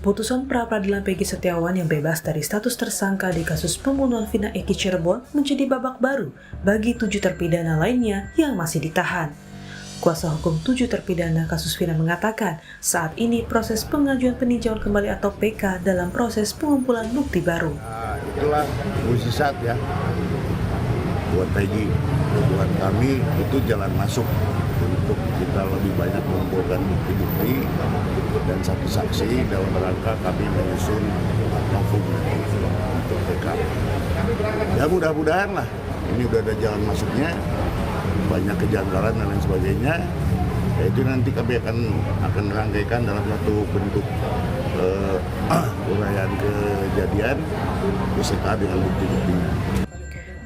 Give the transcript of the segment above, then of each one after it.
Putusan pra-peradilan Peggy Setiawan yang bebas dari status tersangka di kasus pembunuhan Vina Eki Cirebon menjadi babak baru bagi 7 terpidana lainnya yang masih ditahan. Kuasa hukum 7 terpidana kasus Vina mengatakan saat ini proses pengajuan peninjauan kembali atau PK dalam proses pengumpulan bukti baru. Itulah mukjizat ya buat Peggy, buat kami itu jalan masuk untuk kita lebih banyak mengumpulkan bukti-bukti dan saksi-saksi dalam rangka kami menyusun novum untuk PK. Ya mudah-mudahan lah, ini udah ada jalan masuknya, banyak kejanggalan dan lain sebagainya. Ya itu nanti kami akan rangkaikan dalam satu bentuk uraian kejadian beserta dengan bukti-buktinya.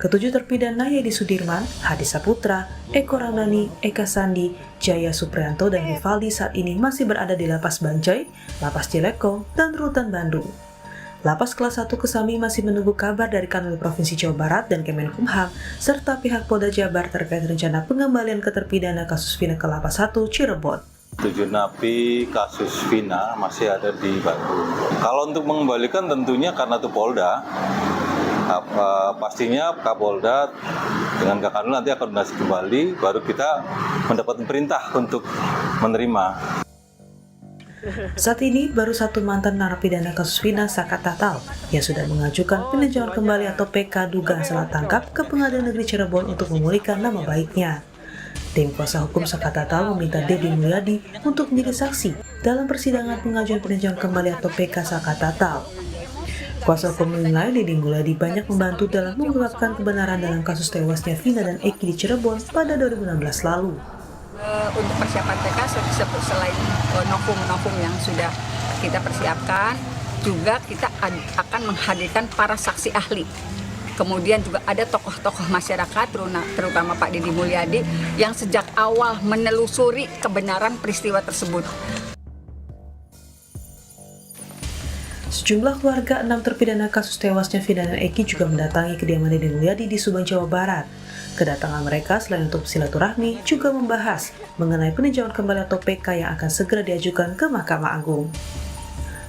Ketujuh terpidana Yedi Sudirman, Hadi Saputra, Eko Ramdhani, Eka Sandi, Jaya Supriyanto, dan Rivaldi saat ini masih berada di Lapas Bancai, Lapas Cilekong, dan Rutan Bandung. Lapas kelas 1 Kesambi masih menunggu kabar dari Kanwil Provinsi Jawa Barat dan Kemenkumham, serta pihak Polda Jabar terkait rencana pengembalian keterpidana kasus Vina ke Lapas 1 Cirebon. 7 napi kasus Vina masih ada di Bandung. Kalau untuk mengembalikan tentunya karena itu Polda, pastinya Kapolda dengan Kakanwil nanti akan koordinasi kembali, baru kita mendapat perintah untuk menerima. Saat ini baru satu mantan narapidana kasus Vina Saka Tatal yang sudah mengajukan peninjauan kembali atau PK dugaan salah tangkap ke Pengadilan Negeri Cirebon untuk memulihkan nama baiknya. Tim kuasa hukum Saka Tatal meminta Deddy Mulyadi untuk menjadi saksi dalam persidangan pengajuan peninjauan kembali atau PK Saka Tatal. Kuasa hukum menilai Deddy Mulyadi banyak membantu dalam mengungkapkan kebenaran dalam kasus tewasnya Vina dan Eki di Cirebon pada 2016 lalu. Untuk persiapan PK selain novum yang sudah kita persiapkan, juga kita akan menghadirkan para saksi ahli. Kemudian juga ada tokoh-tokoh masyarakat, terutama Pak Deddy Mulyadi, yang sejak awal menelusuri kebenaran peristiwa tersebut. Sejumlah keluarga 6 terpidana kasus tewasnya Vina dan Eki juga mendatangi kediaman Deddy Mulyadi di Subang, Jawa Barat. Kedatangan mereka selain untuk silaturahmi juga membahas mengenai peninjauan kembali atau PK yang akan segera diajukan ke Mahkamah Agung.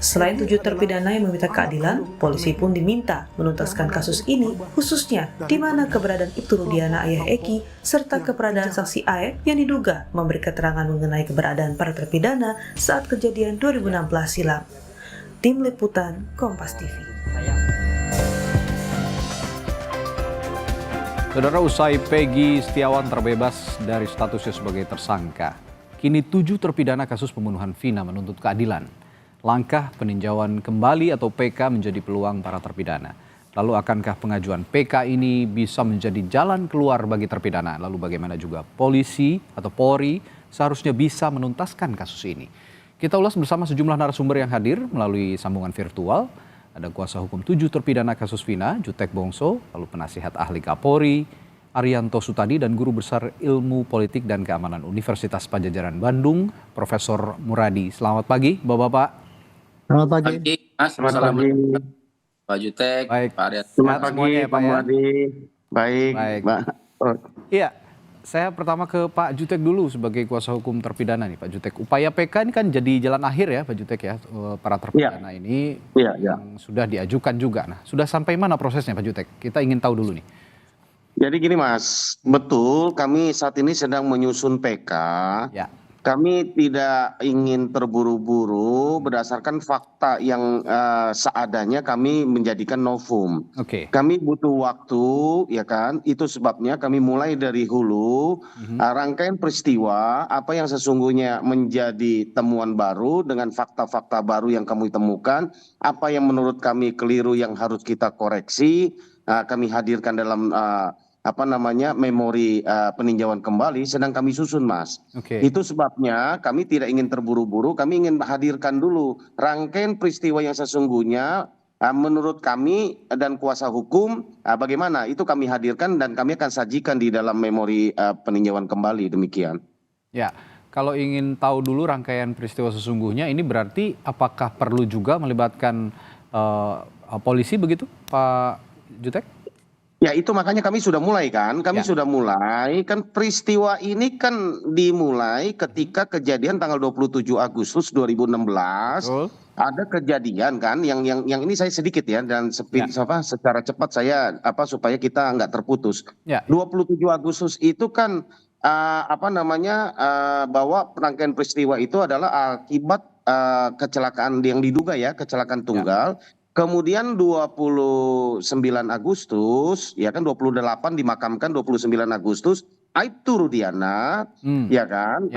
Selain 7 terpidana yang meminta keadilan, polisi pun diminta menuntaskan kasus ini, khususnya di mana keberadaan Ibtu Rudiana ayah Eki serta keberadaan saksi Aep yang diduga memberi keterangan mengenai keberadaan para terpidana saat kejadian 2016 silam. Tim Liputan Kompas TV. Saudara, usai Peggy Setiawan terbebas dari statusnya sebagai tersangka, kini 7 terpidana kasus pembunuhan Vina menuntut keadilan. Langkah peninjauan kembali atau PK menjadi peluang para terpidana. Lalu akankah pengajuan PK ini bisa menjadi jalan keluar bagi terpidana? Lalu bagaimana juga polisi atau Polri seharusnya bisa menuntaskan kasus ini? Kita ulas bersama sejumlah narasumber yang hadir melalui sambungan virtual. Ada kuasa hukum 7 terpidana kasus Vina, Jutek Bongso, lalu penasihat ahli Kapolri, Arianto Sutadi, dan Guru Besar Ilmu Politik dan Keamanan Universitas Padjadjaran Bandung, Profesor Muradi. Selamat pagi, Bapak-Bapak. Selamat pagi. Mas. Selamat pagi. Pak Jutek, Baik. Pak Arianto. Selamat pagi, semuanya, Pak Pak, ya. Muradi. Baik, Baik. Mbak. Iya, saya pertama ke Pak Jutek dulu sebagai kuasa hukum terpidana nih, Pak Jutek. Upaya PK ini kan jadi jalan akhir ya, Pak Jutek ya, para terpidana ini yang sudah diajukan juga. Nah, sudah sampai mana prosesnya, Pak Jutek? Kita ingin tahu dulu nih. Jadi gini Mas, betul kami saat ini sedang menyusun PK. Ya. Kami tidak ingin terburu-buru berdasarkan fakta yang seadanya kami menjadikan novum. Oke. Kami butuh waktu, ya kan? Itu sebabnya kami mulai dari hulu, rangkaian peristiwa, apa yang sesungguhnya menjadi temuan baru dengan fakta-fakta baru yang kami temukan, apa yang menurut kami keliru yang harus kita koreksi, kami hadirkan dalam memori peninjauan kembali sedang kami susun, Mas. Oke. Itu sebabnya kami tidak ingin terburu-buru, kami ingin hadirkan dulu rangkaian peristiwa yang sesungguhnya menurut kami dan kuasa hukum bagaimana itu kami hadirkan dan kami akan sajikan di dalam memori peninjauan kembali, demikian. Ya, kalau ingin tahu dulu rangkaian peristiwa sesungguhnya ini berarti apakah perlu juga melibatkan polisi begitu, Pak Jutek? Ya itu makanya kami sudah mulai kan, kan peristiwa ini kan dimulai ketika kejadian tanggal 27 Agustus 2016. Betul. Ada kejadian kan yang ini saya sedikit ya dan secara cepat saya supaya kita nggak terputus. Ya. 27 Agustus itu kan bahwa rangkaian peristiwa itu adalah akibat kecelakaan yang diduga ya, kecelakaan tunggal. Kemudian 29 Agustus, ya kan 28 dimakamkan 29 Agustus, Aibtu Rudiana, ya kan,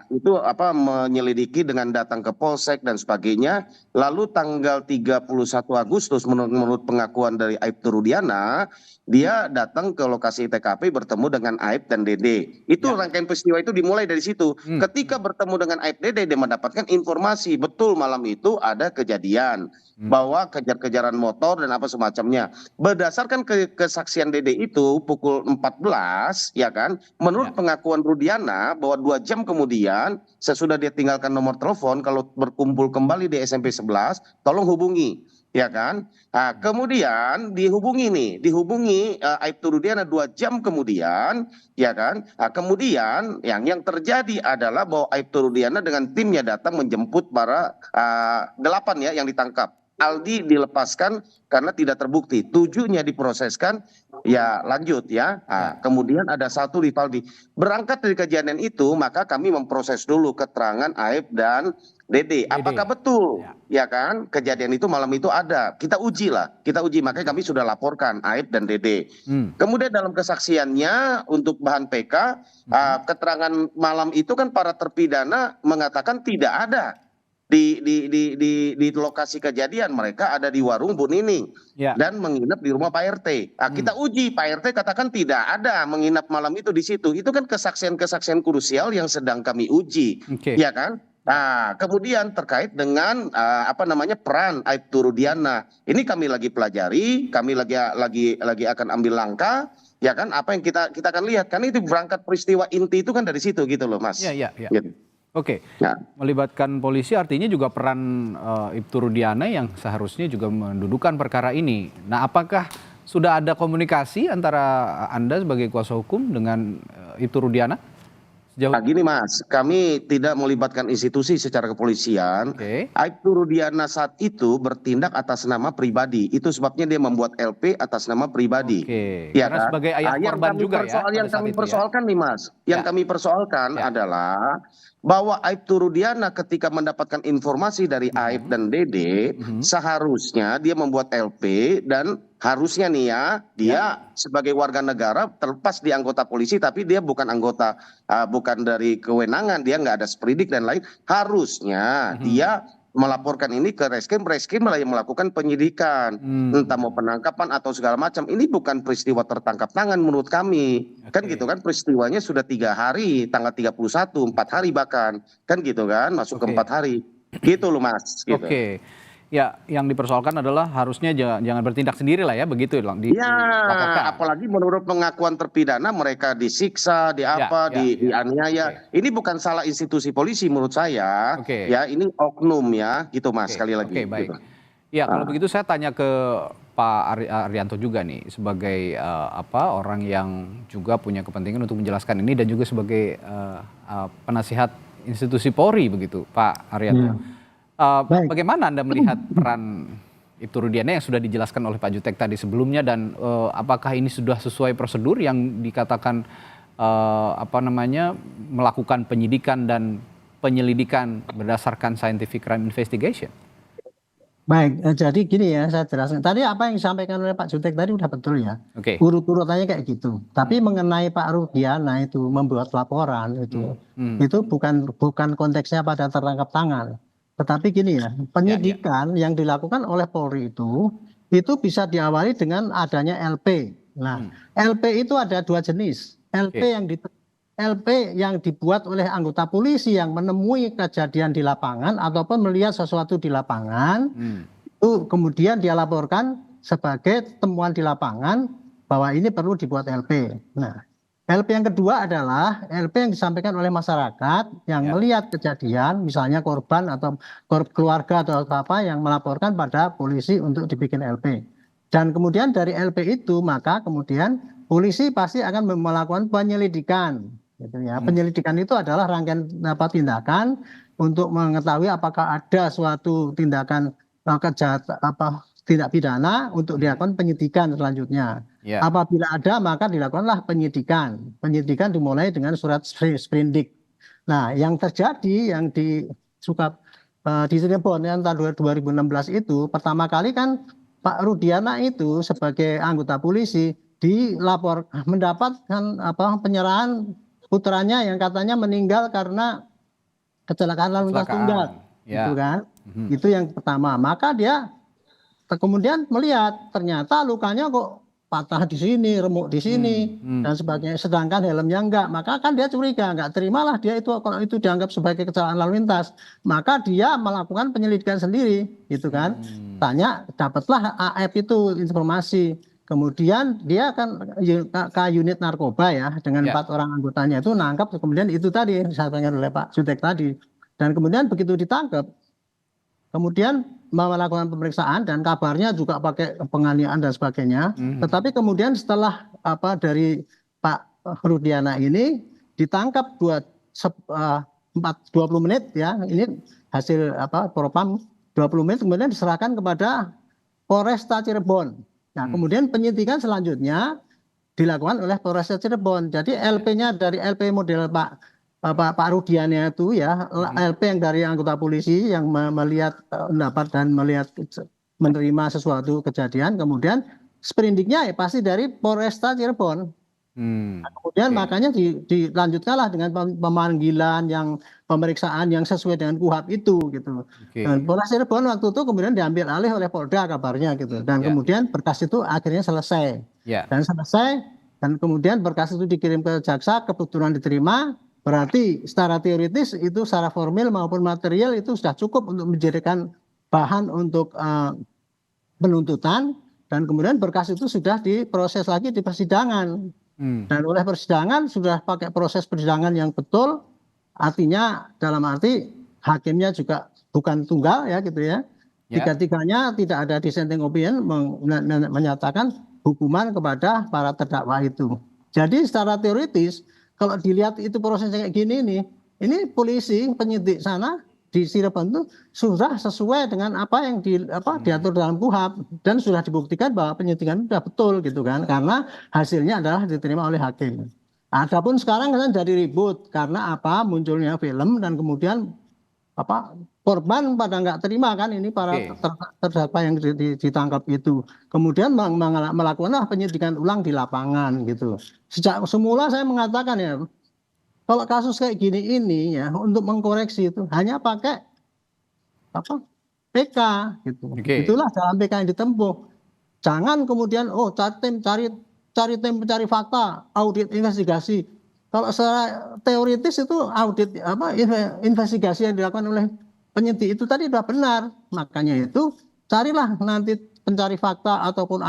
itu menyelidiki dengan datang ke Polsek dan sebagainya. Lalu tanggal 31 Agustus menurut pengakuan dari Aibtu Rudiana, dia datang ke lokasi TKP bertemu dengan Aib dan Dede. Itu rangkaian peristiwa itu dimulai dari situ. Ketika bertemu dengan Aib Dede, dia mendapatkan informasi betul malam itu ada kejadian bahwa kejar-kejaran motor dan apa semacamnya. Berdasarkan kesaksian Dede itu pukul 14, ya kan, menurut pengakuan Rudiana bahwa 2 jam kemudian sesudah dia tinggalkan nomor telepon, kalau berkumpul kembali di SMP 11, tolong hubungi. Ya kan, nah, kemudian dihubungi Aibtu Rudiana 2 jam kemudian, ya kan, nah, kemudian yang terjadi adalah bahwa Aibtu Rudiana dengan timnya datang menjemput para 8 ya yang ditangkap. Aldi dilepaskan karena tidak terbukti, 7-nya diproseskan, ya lanjut ya. Nah, kemudian ada 1 Rivaldi. Berangkat dari kejadian itu, maka kami memproses dulu keterangan Aib dan Dede. Apakah betul, ya kan, kejadian itu malam itu ada? Kita uji, makanya kami sudah laporkan Aib dan Dede. Kemudian dalam kesaksiannya untuk bahan PK, keterangan malam itu kan para terpidana mengatakan tidak ada di lokasi kejadian, mereka ada di warung Bu Nining dan menginap di rumah Pak RT. Nah, kita uji, Pak RT katakan tidak ada menginap malam itu di situ. Itu kan kesaksian-kesaksian krusial yang sedang kami uji, ya kan? Nah, kemudian terkait dengan peran Aibtu Rudiana, ini kami lagi pelajari, kami lagi akan ambil langkah, ya kan? Apa yang kita akan lihat, karena itu berangkat peristiwa inti itu kan dari situ gitu loh, Mas. Iya. Gitu. Oke, melibatkan polisi artinya juga peran Aibtu Rudiana yang seharusnya juga mendudukan perkara ini. Nah, apakah sudah ada komunikasi antara Anda sebagai kuasa hukum dengan Aibtu Rudiana? Nah, gini Mas, kami tidak melibatkan institusi secara kepolisian. Aibtu Rudiana saat itu bertindak atas nama pribadi. Itu sebabnya dia membuat LP atas nama pribadi. Ya, karena kan? Sebagai ayah korban juga ya. Yang kami persoalkan nih Mas, yang kami persoalkan adalah bahwa Aibtu Rudiana ketika mendapatkan informasi dari Aib dan Dede, seharusnya dia membuat LP dan harusnya nih ya, dia sebagai warga negara terlepas di anggota polisi, tapi dia bukan anggota, bukan dari kewenangan, dia nggak ada sprindik dan lain, harusnya dia melaporkan ini ke Reskrim malah yang melakukan penyidikan, entah mau penangkapan atau segala macam. Ini bukan peristiwa tertangkap tangan menurut kami, kan gitu kan, peristiwanya sudah 3 hari, tanggal 31, 4 hari bahkan, kan gitu kan, masuk ke 4 hari, gitu loh Mas. Gitu. Ya, yang dipersoalkan adalah harusnya jangan bertindak sendiri lah ya, begitu dilaporkan. Apalagi menurut pengakuan terpidana mereka disiksa, dianiaya. Ini bukan salah institusi polisi menurut saya. Ya, ini oknum ya, gitu Mas, sekali lagi. Baik. Gitu. Ya, kalau begitu saya tanya ke Pak Arianto juga nih, sebagai orang yang juga punya kepentingan untuk menjelaskan ini dan juga sebagai penasihat institusi Polri begitu, Pak Arianto. Bagaimana Anda melihat peran Aibtu Rudiana yang sudah dijelaskan oleh Pak Jutek tadi sebelumnya, dan apakah ini sudah sesuai prosedur yang dikatakan melakukan penyidikan dan penyelidikan berdasarkan scientific crime investigation? Baik, jadi gini ya, saya jelaskan. Tadi apa yang disampaikan oleh Pak Jutek tadi udah betul ya. Urut-urutannya kayak gitu. Tapi mengenai Pak Rudiana itu membuat laporan itu bukan konteksnya pada tertangkap tangan. Tetapi gini ya, penyidikan yang dilakukan oleh Polri itu bisa diawali dengan adanya LP. Nah, LP itu ada 2 jenis. LP yang dibuat oleh anggota polisi yang menemui kejadian di lapangan ataupun melihat sesuatu di lapangan, itu kemudian dia laporkan sebagai temuan di lapangan bahwa ini perlu dibuat LP. Nah, LP yang kedua adalah LP yang disampaikan oleh masyarakat yang melihat kejadian, misalnya korban atau keluarga atau apa yang melaporkan pada polisi untuk dibikin LP. Dan kemudian dari LP itu maka kemudian polisi pasti akan melakukan penyelidikan. Gitu ya. Penyelidikan itu adalah rangkaian tindakan untuk mengetahui apakah ada suatu tindakan tindak pidana untuk dilakukan penyidikan selanjutnya. Apabila ada maka dilakukanlah penyidikan. Penyidikan dimulai dengan surat sprindik. Nah, yang terjadi yang di Cirebon yang tahun 2016 itu pertama kali kan Pak Rudiana itu sebagai anggota polisi mendapatkan penyerahan putranya yang katanya meninggal karena kecelakaan lalu lintas tunggal, gitu kan? Itu yang pertama. Maka dia kemudian melihat ternyata lukanya kok patah di sini, remuk di sini dan sebagainya. Sedangkan helmnya enggak, maka kan dia curiga, enggak terimalah dia itu kalau itu dianggap sebagai kecelakaan lalu lintas. Maka dia melakukan penyelidikan sendiri, gitu kan? Tanya, dapatlah AF itu informasi. Kemudian dia akan ke unit narkoba ya dengan 4 orang anggotanya itu nangkap. Kemudian itu tadi disampaikan oleh Pak Jutek tadi. Dan kemudian begitu ditangkap, kemudian melakukan pemeriksaan dan kabarnya juga pakai penganiayaan dan sebagainya. Tetapi kemudian setelah dari Pak Rudiana ini ditangkap 20 menit ya, ini hasil propam 20 menit kemudian diserahkan kepada Polresta Cirebon. Nah, kemudian penyidikan selanjutnya dilakukan oleh Polresta Cirebon. Jadi LP-nya dari LP model Pak Rudiana itu ya, LP yang dari anggota polisi yang melihat pendapat dan menerima sesuatu kejadian, kemudian sprindiknya ya pasti dari Polresta Cirebon. Nah, kemudian makanya dilanjutkanlah dengan pemanggilan yang pemeriksaan yang sesuai dengan KUHAP itu gitu. Dan Polres Cirebon waktu itu kemudian diambil alih oleh Polda kabarnya gitu. Dan kemudian berkas itu akhirnya selesai. Dan selesai dan kemudian berkas itu dikirim ke jaksa, kebetulan diterima. Berarti secara teoritis itu secara formil maupun material itu sudah cukup untuk menjadikan bahan untuk penuntutan. Dan kemudian berkas itu sudah diproses lagi di persidangan. Dan oleh persidangan sudah pakai proses persidangan yang betul, artinya dalam arti hakimnya juga bukan tunggal ya gitu ya. Tiga-tiganya tidak ada dissenting opinion menyatakan hukuman kepada para terdakwa itu. Jadi secara teoritis kalau dilihat itu prosesnya kayak gini nih, ini polisi penyidik sana di Cirebon itu sudah sesuai dengan apa yang diatur dalam KUHAP dan sudah dibuktikan bahwa penyidikan sudah betul gitu kan, karena hasilnya adalah diterima oleh hakim. Adapun sekarang kan jadi ribut karena munculnya film dan kemudian korban pada nggak terima kan, ini para terdakwa yang ditangkap itu kemudian melakukan penyidikan ulang di lapangan gitu. Sejak semula saya mengatakan ya, kalau kasus kayak gini ini ya untuk mengkoreksi itu hanya pakai PK gitu. Itulah dalam PK yang ditempuh. Jangan kemudian cari tim pencari fakta, audit investigasi. Kalau secara teoritis itu audit investigasi yang dilakukan oleh penyidik itu tadi sudah benar. Makanya itu carilah nanti pencari fakta ataupun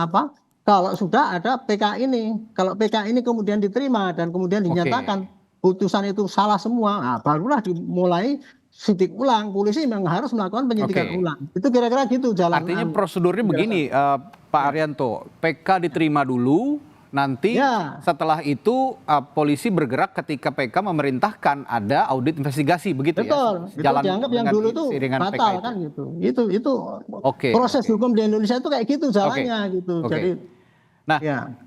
kalau sudah ada PK ini. Kalau PK ini kemudian diterima dan kemudian dinyatakan putusan itu salah semua, nah, barulah dimulai sidik ulang. Polisi memang harus melakukan penyidikan ulang. Itu kira-kira gitu jalan. Artinya prosedurnya begini, Pak Arianto, PK diterima dulu, nanti setelah itu polisi bergerak ketika PK memerintahkan ada audit investigasi, begitu betul, ya? Betul, dianggap yang dulu itu batal kan gitu. Itu proses hukum di Indonesia itu kayak gitu jalannya gitu. Jadi nah,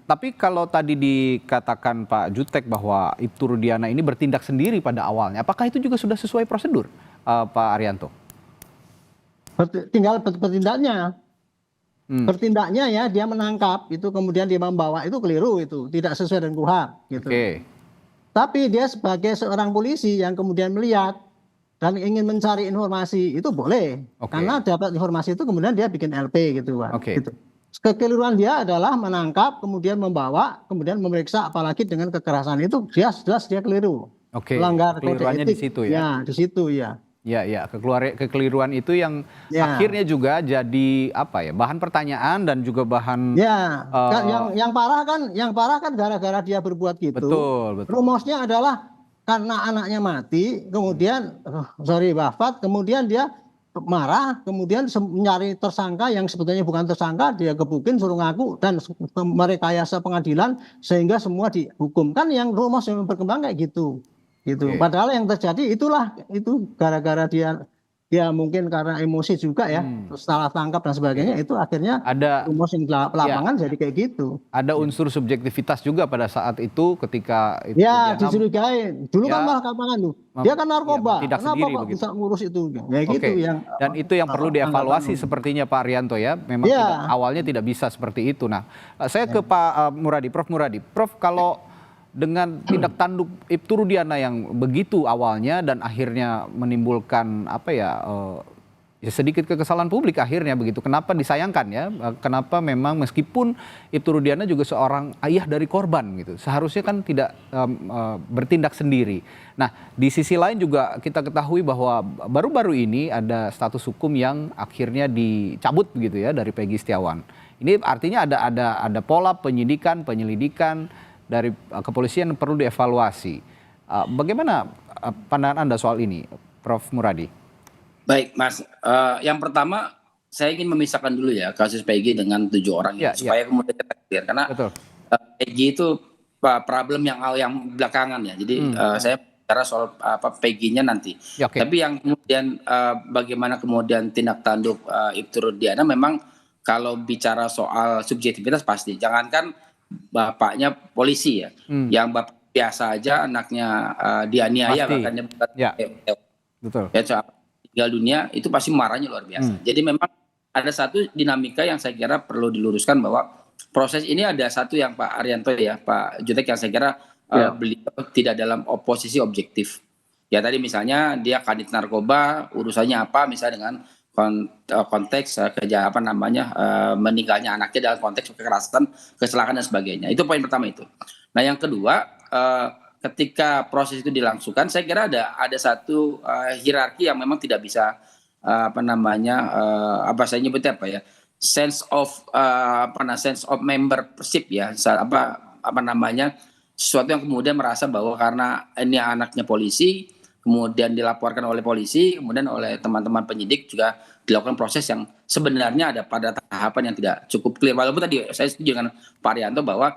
tapi kalau tadi dikatakan Pak Jutek bahwa Ibtu Rudiana ini bertindak sendiri pada awalnya, apakah itu juga sudah sesuai prosedur, Pak Arianto? Tinggal bertindaknya. Bertindaknya ya, dia menangkap, itu kemudian dia membawa, itu keliru, itu tidak sesuai dengan KUHAP. Gitu. Tapi dia sebagai seorang polisi yang kemudian melihat dan ingin mencari informasi, itu boleh. Karena dapat informasi itu kemudian dia bikin LP gitu, Pak. Gitu. Kekeliruan dia adalah menangkap, kemudian membawa, kemudian memeriksa, apalagi dengan kekerasan itu dia jelas dia keliru. Melanggar kode etik. Di situ ya. Ya, di situ ya. Ya, kekeliruan itu yang akhirnya juga jadi bahan pertanyaan dan juga bahan. Yang parah kan gara-gara dia berbuat gitu. Betul. Rumusnya adalah karena anaknya mati, kemudian wafat, kemudian dia marah, kemudian nyari tersangka yang sebetulnya bukan tersangka, dia gebukin suruh ngaku dan merekayasa pengadilan sehingga semua dihukum. Kan yang rumus yang berkembang kayak gitu. Padahal yang terjadi itu gara-gara dia mungkin karena emosi juga ya, terus salah tangkap dan sebagainya, itu akhirnya Ada rumus yang di lapangan jadi kayak gitu. Ada unsur subjektivitas juga pada saat itu ketika itu Ya, dicurigai. Dulu kan malah kapangan tuh. Dia kan narkoba. tidak Kenapa sendiri kok begitu. bisa ngurus itu? Ya gitu yang. Dan itu yang perlu dievaluasi sepertinya Pak Arianto ya. Memang awalnya tidak bisa seperti itu. Nah, saya ke Pak Muradi, Prof Muradi. Prof, kalau dengan tindak tanduk Ibtu Rudiana yang begitu awalnya dan akhirnya menimbulkan ya sedikit kekesalan publik akhirnya begitu. Kenapa disayangkan ya? Kenapa memang meskipun Ibtu Rudiana juga seorang ayah dari korban gitu. Seharusnya kan tidak bertindak sendiri. Nah, di sisi lain juga kita ketahui bahwa baru-baru ini ada status hukum yang akhirnya dicabut begitu ya dari Peggy Setiawan. Ini artinya ada pola penyelidikan dari kepolisian perlu dievaluasi. Bagaimana pandangan Anda soal ini, Prof Muradi? Baik, Mas. Yang pertama, saya ingin memisahkan dulu ya kasus Peggy dengan 7 orang ini, supaya kemudian kita clear. Karena Peggy itu problem yang belakangan ya. Jadi saya bicara soal Peggy-nya nanti. Tapi yang kemudian bagaimana kemudian tindak tanduk Ibtu Rudiana, memang kalau bicara soal subjektivitas pasti. Jangankan bapaknya polisi ya, yang bapak biasa aja anaknya dianiaya bahkan betul. Ya, tinggal dunia itu pasti marahnya luar biasa. Jadi memang ada satu dinamika yang saya kira perlu diluruskan, bahwa proses ini ada satu yang Pak Arianto ya, Pak Jutek, yang saya kira beliau tidak dalam oposisi objektif. Ya tadi misalnya dia kadit narkoba, urusannya apa misalnya dengan konteks meninggalnya anaknya dalam konteks kekerasan, kecelakaan dan sebagainya. Itu poin pertama itu. Nah yang kedua, ketika proses itu dilangsungkan, saya kira ada satu hierarki yang memang tidak bisa saya nyebutnya sense of membership ya, sesuatu yang kemudian merasa bahwa karena ini anaknya polisi, kemudian dilaporkan oleh polisi, kemudian oleh teman-teman penyidik juga dilakukan proses yang sebenarnya ada pada tahapan yang tidak cukup clear. Walaupun tadi saya setuju dengan Pak Arianto bahwa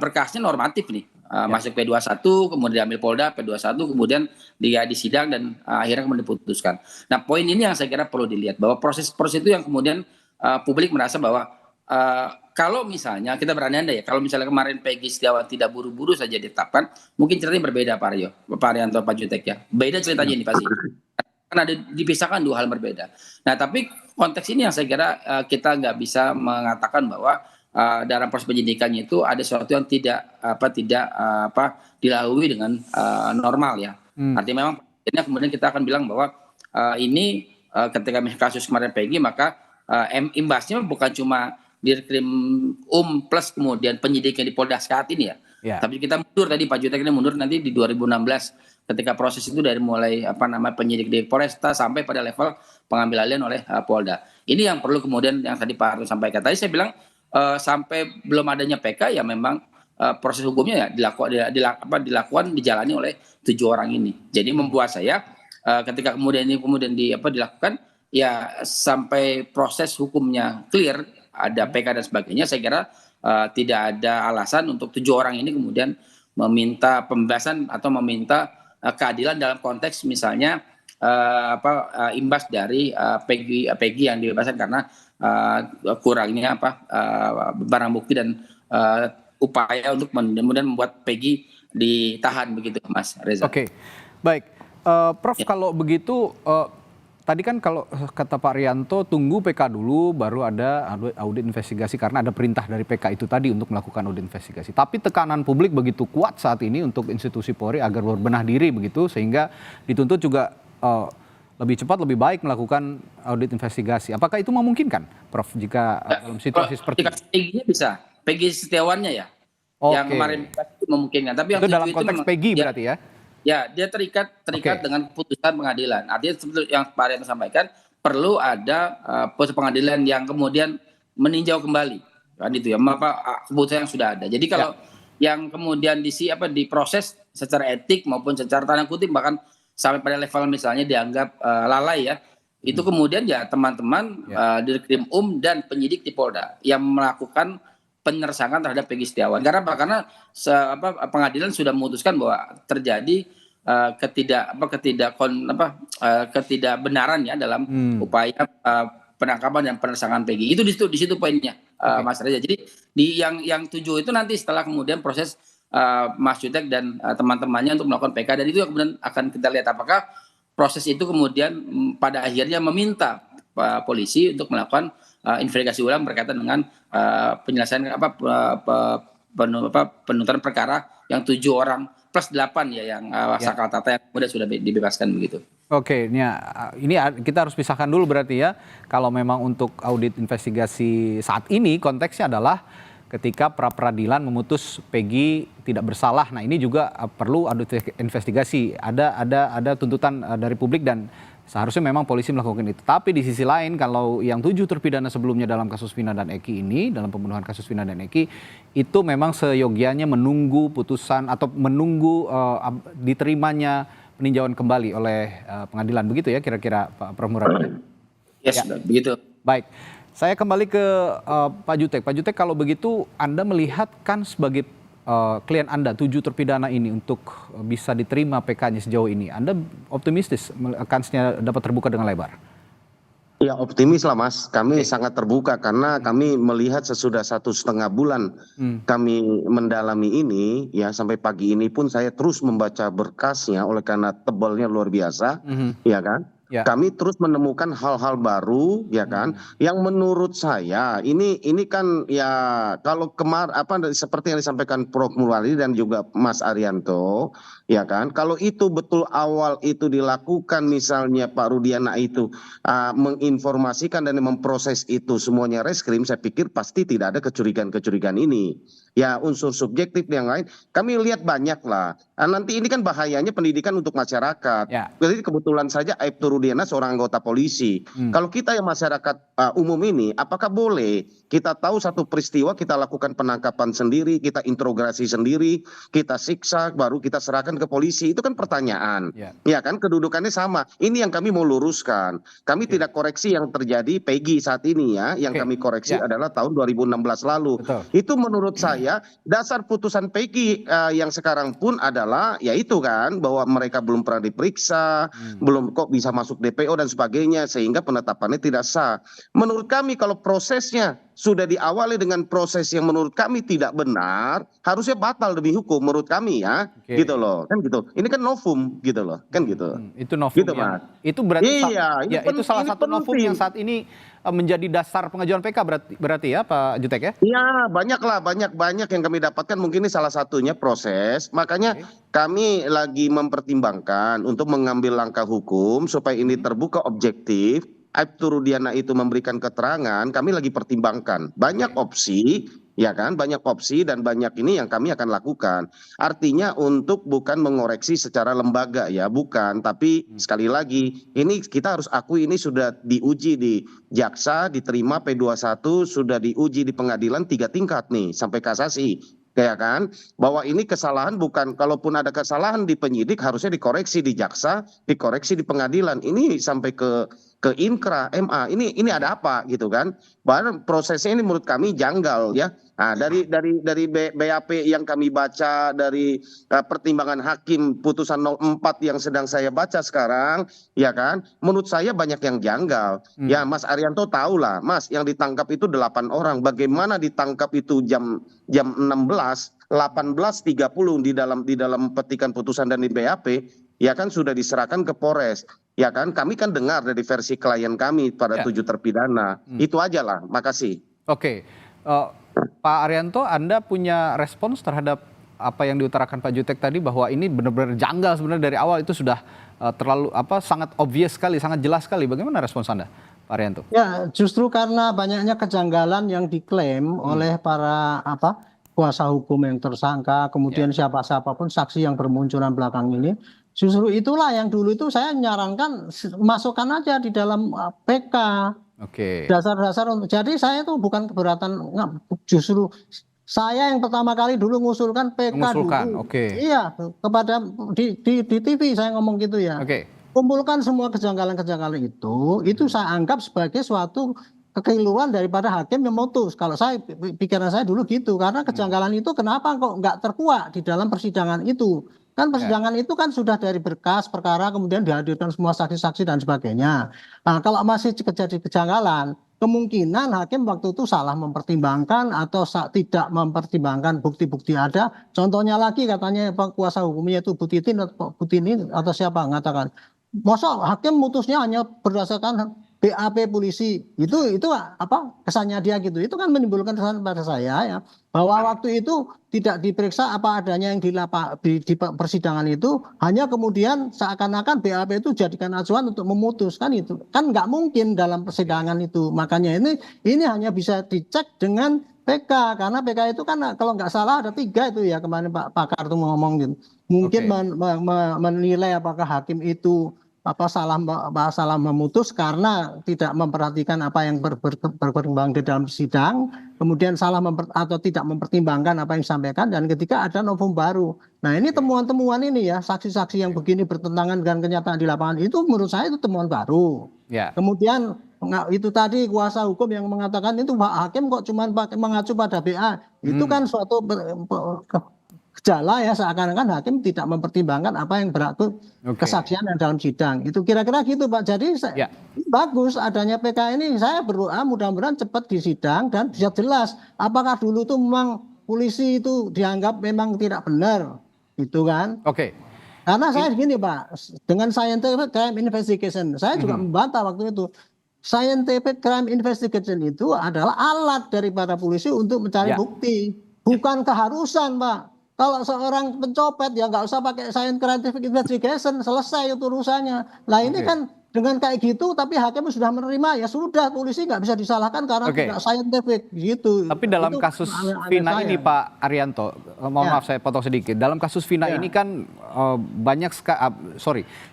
berkasnya normatif nih, masuk P21, kemudian diambil Polda, P21, kemudian dia disidang dan akhirnya kemudian diputuskan. Nah poin ini yang saya kira perlu dilihat, bahwa proses itu yang kemudian publik merasa bahwa kalau misalnya kita berandai-andai ya, kalau misalnya kemarin Peggy Setiawan tidak buru-buru saja ditetapkan, mungkin ceritanya berbeda Pak Arianto, Pak Jutek ya. Beda ceritanya ini pasti. Karena ada dipisahkan dua hal berbeda. Nah tapi konteks ini yang saya kira kita nggak bisa mengatakan bahwa dalam proses penyidikannya itu ada sesuatu yang tidak dilalui dengan normal ya. Artinya memang kemudian kita akan bilang bahwa ini ketika kasus kemarin Peggy, maka imbasnya bukan cuma Dirkrim plus kemudian penyidiknya di Polda saat ini ya. Tapi kita mundur tadi, Pak Jutek ini mundur nanti di 2016 ketika proses itu dari mulai penyidik di Polresta sampai pada level pengambil alihan oleh Polda. Ini yang perlu kemudian yang tadi Pak Arto sampaikan. Tadi saya bilang sampai belum adanya PK ya memang proses hukumnya ya dilakukan dijalani oleh 7 orang ini. Jadi membuat saya ketika kemudian dilakukan ya sampai proses hukumnya clear, ada PK dan sebagainya, saya kira tidak ada alasan untuk 7 orang ini kemudian meminta pembebasan atau meminta keadilan dalam konteks misalnya imbas dari Peggy yang dibebaskan karena kurangnya barang bukti dan upaya untuk kemudian membuat Peggy ditahan begitu, Mas Reza. Oke, baik, Prof. Kalau begitu tadi kan kalau kata Pak Arianto tunggu PK dulu baru ada audit investigasi karena ada perintah dari PK itu tadi untuk melakukan audit investigasi. Tapi tekanan publik begitu kuat saat ini untuk institusi Polri agar berbenah diri begitu sehingga dituntut juga lebih cepat lebih baik melakukan audit investigasi. Apakah itu memungkinkan, Prof, jika dalam situasi seperti ini? Peggy-nya bisa, Peggy Setiawannya ya. Yang kemarin itu memungkinkan. Tapi yang itu dalam konteks Peggy berarti ya? Ya, dia terikat dengan keputusan pengadilan. Artinya seperti yang Pak Arianto sampaikan, perlu ada proses pengadilan yang kemudian meninjau kembali, kan itu ya, keputusan yang sudah ada. Jadi kalau yang kemudian diproses secara etik maupun secara tanda kutip bahkan sampai pada level misalnya dianggap lalai ya, itu kemudian ya teman-teman Dirkrim dan penyidik di Polda yang melakukan penyersangan terhadap Peggy Setiawan. Karena apa? Karena pengadilan sudah memutuskan bahwa terjadi ketidakbenaran ya dalam upaya penangkapan dan penersangan Peggy. Itu di situ poinnya, Mas Reza. Jadi yang 7 itu nanti setelah kemudian proses Mas Jutek dan teman-temannya untuk melakukan PK, dan itu yang kemudian akan kita lihat apakah proses itu kemudian pada akhirnya meminta polisi untuk melakukan investigasi ulang berkaitan dengan penyelesaian penuntutan perkara yang 7 orang plus 8 ya yang Sakal Tata yang kemudian sudah dibebaskan begitu. Oke, ini kita harus pisahkan dulu berarti ya. Kalau memang untuk audit investigasi saat ini konteksnya adalah ketika pra-peradilan memutus Peggy tidak bersalah. Nah, ini juga perlu audit investigasi. Ada tuntutan dari publik dan seharusnya memang polisi melakukan itu. Tapi di sisi lain kalau yang 7 terpidana sebelumnya dalam kasus Vina dan Eki ini, dalam pembunuhan kasus Vina dan Eki, itu memang seyogianya menunggu putusan atau menunggu diterimanya peninjauan kembali oleh pengadilan. Begitu ya kira-kira Prof. Muradi? Yes, begitu. Baik. Saya kembali ke Pak Jutek. Pak Jutek, kalau begitu Anda melihat kan sebagai klien Anda 7 terpidana ini untuk bisa diterima PK-nya sejauh ini, Anda optimistis kansnya dapat terbuka dengan lebar? Ya optimis lah Mas, kami sangat terbuka karena kami melihat sesudah 1,5 bulan kami mendalami ini ya, sampai pagi ini pun saya terus membaca berkasnya oleh karena tebalnya luar biasa, ya kan. Ya. Kami terus menemukan hal-hal baru ya kan, yang menurut saya ini kan ya kalau seperti yang disampaikan Prof. Muradi dan juga Mas Arianto ya kan, kalau itu betul awal itu dilakukan misalnya Pak Rudiana itu menginformasikan dan memproses itu semuanya reskrim, saya pikir pasti tidak ada kecurigaan ini. Ya unsur subjektif yang lain kami lihat banyak lah. Nanti ini kan bahayanya pendidikan untuk masyarakat. Jadi kebetulan saja Aibtu Rudiana seorang anggota polisi. Kalau kita yang masyarakat umum ini, apakah boleh kita tahu satu peristiwa kita lakukan penangkapan sendiri, kita interogasi sendiri, kita siksa, baru kita serahkan ke polisi? Itu kan pertanyaan. Ya kan, kedudukannya sama. Ini yang kami mau luruskan. Kami tidak koreksi yang terjadi Peggy saat ini ya. Yang kami koreksi adalah tahun 2016 lalu. Itu menurut saya dasar putusan Peggy yang sekarang pun adalah yaitu kan bahwa mereka belum pernah diperiksa, belum kok bisa masuk DPO dan sebagainya, sehingga penetapannya tidak sah. Menurut kami kalau prosesnya sudah diawali dengan proses yang menurut kami tidak benar, harusnya batal demi hukum menurut kami ya, gitu loh, kan gitu. Ini kan novum gitu loh, kan gitu. Itu novum gitu, yang, itu berarti itu salah satu novum penting. yang saat ini menjadi dasar pengajuan PK berarti ya Pak Jutek ya? Iya banyak yang kami dapatkan, mungkin ini salah satunya proses. Makanya kami lagi mempertimbangkan untuk mengambil langkah hukum supaya ini terbuka objektif. Aibtu Rudiana itu memberikan keterangan, kami lagi pertimbangkan banyak opsi ya kan, banyak opsi dan banyak ini yang kami akan lakukan. Artinya untuk bukan mengoreksi secara lembaga ya, bukan, tapi sekali lagi ini kita harus akui ini sudah diuji di jaksa, diterima P21, sudah diuji di pengadilan 3 tingkat nih sampai kasasi. Ya kan, bahwa ini kesalahan bukan, kalaupun ada kesalahan di penyidik harusnya dikoreksi di jaksa, dikoreksi di pengadilan. Ini sampai ke Inkra, MA. Ini ada apa gitu kan? Bahkan prosesnya ini menurut kami janggal ya. Nah, dari BAP yang kami baca, dari pertimbangan hakim putusan 04 yang sedang saya baca sekarang, ya kan? Menurut saya banyak yang janggal. Ya, Mas Arianto tahu lah, Mas, yang ditangkap itu 8 orang. Bagaimana ditangkap itu jam 16, 18.30 di dalam petikan putusan dan di BAP, ya kan sudah diserahkan ke Polres. Ya kan, kami kan dengar dari versi klien kami pada 7 terpidana. Itu aja lah, makasih. Oke. Pak Arianto, Anda punya respons terhadap apa yang diutarakan Pak Jutek tadi bahwa ini benar-benar janggal sebenarnya dari awal, itu sudah terlalu sangat obvious sekali, sangat jelas sekali. Bagaimana respons Anda, Pak Arianto? Ya, justru karena banyaknya kejanggalan yang diklaim oleh para kuasa hukum yang tersangka, kemudian siapapun saksi yang bermunculan belakang ini, justru itulah yang dulu itu saya nyarankan masukkan aja di dalam PK. Dasar-dasar untuk, jadi saya itu bukan keberatan, justru saya yang pertama kali dulu ngusulkan PK dulu. Iya, kepada di TV saya ngomong gitu ya. kumpulkan semua kejanggalan-kejanggalan itu saya anggap sebagai suatu kekeliruan daripada hakim yang memutus. Kalau saya, pikiran saya dulu gitu, karena kejanggalan itu kenapa kok nggak terkuak di dalam persidangan itu? Kan persidangan itu kan sudah dari berkas perkara, kemudian dihadirkan semua saksi-saksi dan sebagainya. Nah, kalau masih terjadi kejanggalan, kemungkinan hakim waktu itu salah mempertimbangkan atau tidak mempertimbangkan bukti-bukti ada. Contohnya lagi katanya kuasa hukumnya itu Butini atau siapa mengatakan, masa hakim mutusnya hanya berdasarkan BAP polisi, itu apa kesannya dia gitu. Itu kan menimbulkan kesan pada saya ya, bahwa waktu itu tidak diperiksa apa adanya yang di persidangan itu, hanya kemudian seakan-akan BAP itu jadikan acuan untuk memutuskan. Itu kan nggak mungkin dalam persidangan itu. Makanya ini hanya bisa dicek dengan PK, karena PK itu kan kalau nggak salah ada 3 itu ya, kemarin Pak Pakar itu ngomong gitu. Mungkin menilai apakah hakim itu salah memutus karena tidak memperhatikan apa yang berkembang di dalam sidang, kemudian salah atau tidak mempertimbangkan apa yang disampaikan, dan ketika ada novum baru. Nah, ini temuan-temuan ini ya, saksi-saksi yang begini bertentangan dengan kenyataan di lapangan, itu menurut saya itu temuan baru. Kemudian itu tadi kuasa hukum yang mengatakan itu Pak Hakim kok cuma mengacu pada BA, itu kan suatu gejala ya, seakan-akan hakim tidak mempertimbangkan apa yang berlaku kesaksian yang dalam sidang. Itu kira-kira gitu Pak. Jadi bagus adanya PK ini. Saya berdoa mudah-mudahan cepat di sidang dan bisa jelas apakah dulu itu memang polisi itu dianggap memang tidak benar, gitu kan? Karena saya gini Pak, dengan scientific crime investigation, saya juga membantah waktu itu. Scientific crime investigation itu adalah alat daripada polisi untuk mencari bukti, bukan keharusan Pak. Kalau seorang pencopet ya nggak usah pakai scientific investigation, selesai itu urusannya. Nah ini kan dengan kayak gitu, tapi hakim sudah menerima, ya sudah, polisi nggak bisa disalahkan karena tidak scientific gitu. Tapi dalam kasus Vina ini Pak Arianto, mohon maaf saya potong sedikit. Dalam kasus Vina ini kan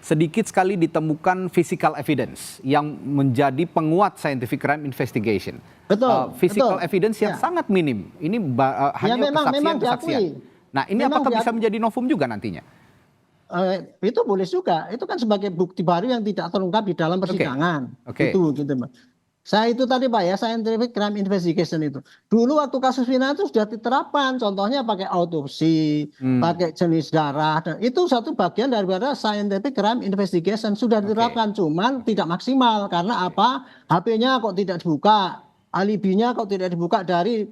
sedikit sekali ditemukan physical evidence yang menjadi penguat scientific crime investigation. Physical evidence yang sangat minim. Ini hanya kesaksian. Nah, ini apakah bisa menjadi novum juga nantinya? Itu boleh juga. Itu kan sebagai bukti baru yang tidak terungkap di dalam persidangan. Itu gitu, Pak. Saya itu tadi Pak ya, scientific crime investigation itu. Dulu waktu kasus Vina itu sudah diterapkan. Contohnya pakai autopsi, pakai jenis darah. Dan itu satu bagian daripada scientific crime investigation. Sudah diterapkan, cuman tidak maksimal. Karena apa? HP-nya kok tidak dibuka. Alibinya kok tidak dibuka dari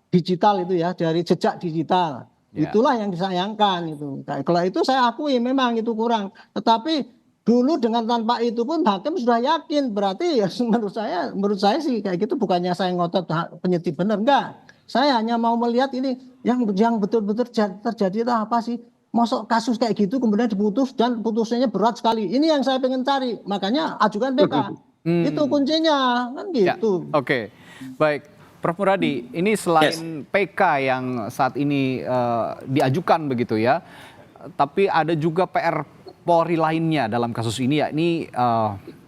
digital itu ya, dari jejak digital. Itulah yang disayangkan itu. Kalau itu saya akui memang itu kurang. Tetapi dulu dengan tanpa itu pun hakim sudah yakin. Berarti ya menurut saya sih kayak gitu, bukannya saya ngotot penyidik benar, enggak. Saya hanya mau melihat ini yang betul-betul terjadi itu apa sih? Masuk kasus kayak gitu kemudian diputus dan putusnya berat sekali. Ini yang saya pengen cari. Makanya ajukan PK. Itu kuncinya kan gitu. Baik. Prof Muradi, ini selain PK yang saat ini diajukan begitu ya, tapi ada juga PR Polri lainnya dalam kasus ini, yakni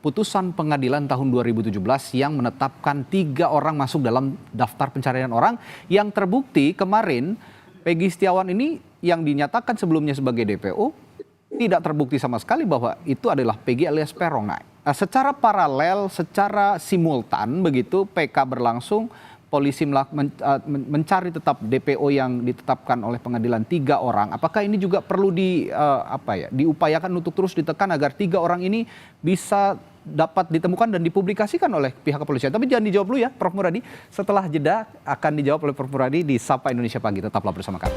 putusan pengadilan tahun 2017 yang menetapkan 3 orang masuk dalam daftar pencarian orang yang terbukti kemarin Peggy Setiawan ini yang dinyatakan sebelumnya sebagai DPO tidak terbukti sama sekali bahwa itu adalah Peggy alias Peron. Secara paralel, secara simultan begitu PK berlangsung, polisi mencari tetap DPO yang ditetapkan oleh pengadilan 3 orang. Apakah ini juga perlu diupayakan untuk terus ditekan agar 3 orang ini bisa dapat ditemukan dan dipublikasikan oleh pihak kepolisian? Tapi jangan dijawab dulu ya, Prof Muradi. Setelah jeda akan dijawab oleh Prof Muradi di Sapa Indonesia Pagi. Tetaplah bersama kami.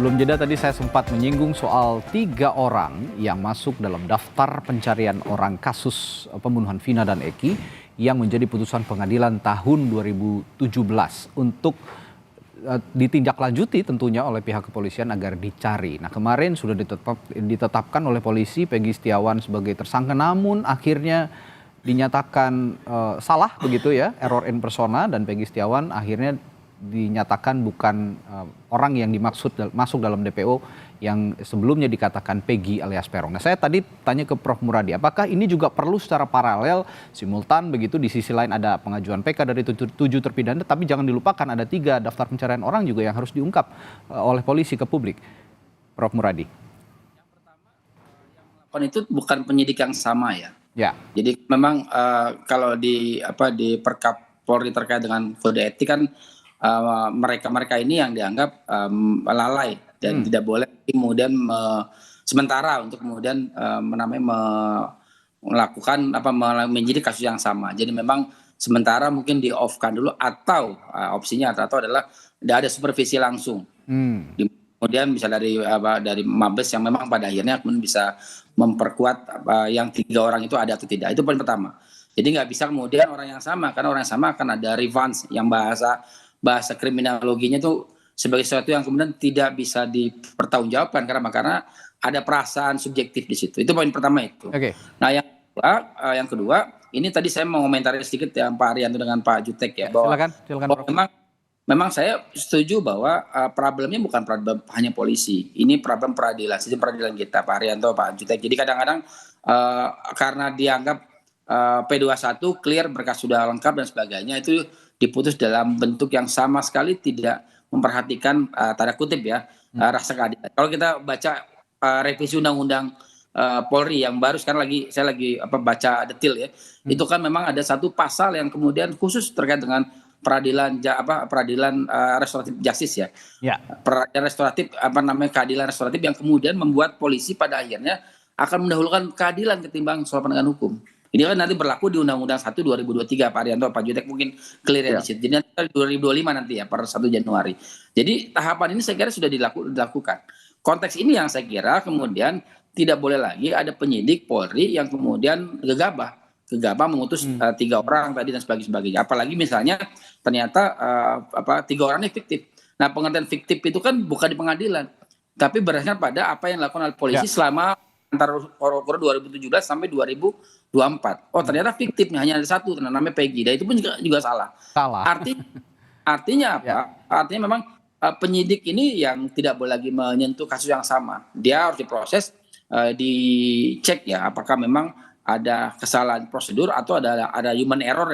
Sebelum jeda tadi saya sempat menyinggung soal 3 orang yang masuk dalam daftar pencarian orang kasus pembunuhan Vina dan Eki yang menjadi putusan pengadilan tahun 2017 untuk ditindaklanjuti tentunya oleh pihak kepolisian agar dicari. Nah, kemarin sudah ditetapkan oleh polisi Peggy Setiawan sebagai tersangka, namun akhirnya dinyatakan salah begitu ya, error in persona, dan Peggy Setiawan akhirnya dinyatakan bukan orang yang dimaksud masuk dalam DPO yang sebelumnya dikatakan Peggy alias Peron. Nah, saya tadi tanya ke Prof. Muradi, apakah ini juga perlu secara paralel, simultan begitu, di sisi lain ada pengajuan PK dari 7 terpidana, tapi jangan dilupakan ada 3 daftar pencarian orang juga yang harus diungkap oleh polisi ke publik. Prof. Muradi. Itu bukan penyidik yang sama ya. Ya. Jadi memang kalau di Perkap Polri terkait dengan kode etik kan mereka ini yang dianggap lalai dan tidak boleh kemudian sementara untuk kemudian melakukan menjadi kasus yang sama. Jadi memang sementara mungkin di off-kan dulu atau opsinya atau adalah tidak ada supervisi langsung. Kemudian bisa dari Mabes yang memang pada akhirnya kemudian bisa memperkuat yang 3 orang itu ada atau tidak. Itu poin pertama. Jadi nggak bisa kemudian orang yang sama, karena orang yang sama akan ada revenge yang bahasa kriminologinya itu sebagai sesuatu yang kemudian tidak bisa dipertanggungjawabkan karena ada perasaan subjektif di situ. Itu poin pertama itu. Okay. Nah yang kedua ini tadi saya mau komentari sedikit ya Pak Arianto dengan Pak Jutek ya bahwa silakan. Memang saya setuju bahwa problemnya bukan problem hanya polisi. Ini problem peradilan, sistem peradilan kita, Pak Arianto, Pak Jutek. Jadi kadang-kadang karena dianggap P21 clear, berkas sudah lengkap dan sebagainya, itu diputus dalam bentuk yang sama sekali tidak memperhatikan tanda kutip ya rasa keadilan. Kalau kita baca revisi undang-undang Polri yang baru sekarang saya lagi baca detail ya, itu kan memang ada satu pasal yang kemudian khusus terkait dengan peradilan restoratif justice ya. Peradilan restoratif keadilan restoratif yang kemudian membuat polisi pada akhirnya akan mendahulukan keadilan ketimbang soal penegakan hukum. Ini kan nanti berlaku di Undang-Undang 1 2023 Pak Arianto, Pak Jutek mungkin clear ya di situ. Jadi nanti 2025 nanti ya per 1 Januari. Jadi tahapan ini saya kira sudah dilakukan. Konteks ini yang saya kira kemudian tidak boleh lagi ada penyidik Polri yang kemudian gegabah mengutus 3 orang tadi dan sebagainya. Apalagi misalnya ternyata 3 orang ini fiktif. Nah, pengertian fiktif itu kan bukan di pengadilan, tapi berdasarkan pada apa yang dilakukan oleh polisi selama antara 2017 sampai 2024. Oh, ternyata fiktifnya hanya ada 1, namanya Peggy. Dan itu pun juga salah. Artinya apa? Artinya memang penyidik ini yang tidak boleh lagi menyentuh kasus yang sama. Dia harus diproses, dicek ya apakah memang ada kesalahan prosedur atau ada human error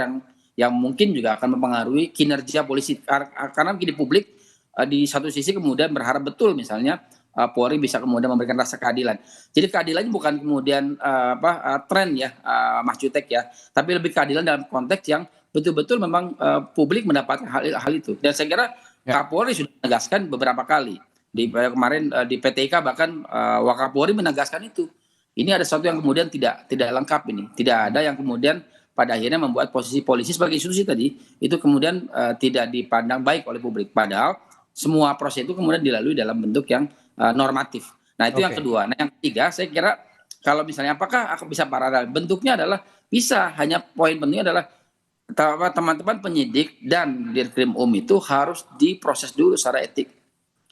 yang mungkin juga akan mempengaruhi kinerja polisi karena di publik di satu sisi kemudian berharap betul misalnya Polri bisa kemudian memberikan rasa keadilan. Jadi keadilannya bukan kemudian tren ya Mas Jutek ya, tapi lebih keadilan dalam konteks yang betul-betul memang publik mendapatkan hal itu. Dan saya kira Kapolri sudah menegaskan beberapa kali kemarin di PTK bahkan Wakapolri menegaskan itu. Ini ada sesuatu yang kemudian tidak lengkap ini. Tidak ada yang kemudian pada akhirnya membuat posisi polisi sebagai institusi tadi itu kemudian tidak dipandang baik oleh publik. Padahal semua proses itu kemudian dilalui dalam bentuk yang normatif. Nah itu yang kedua. Nah yang ketiga saya kira kalau misalnya apakah akan bisa paralel? Bentuknya adalah bisa. Hanya poin pentingnya adalah teman-teman penyidik dan Dirkrim itu harus diproses dulu secara etik.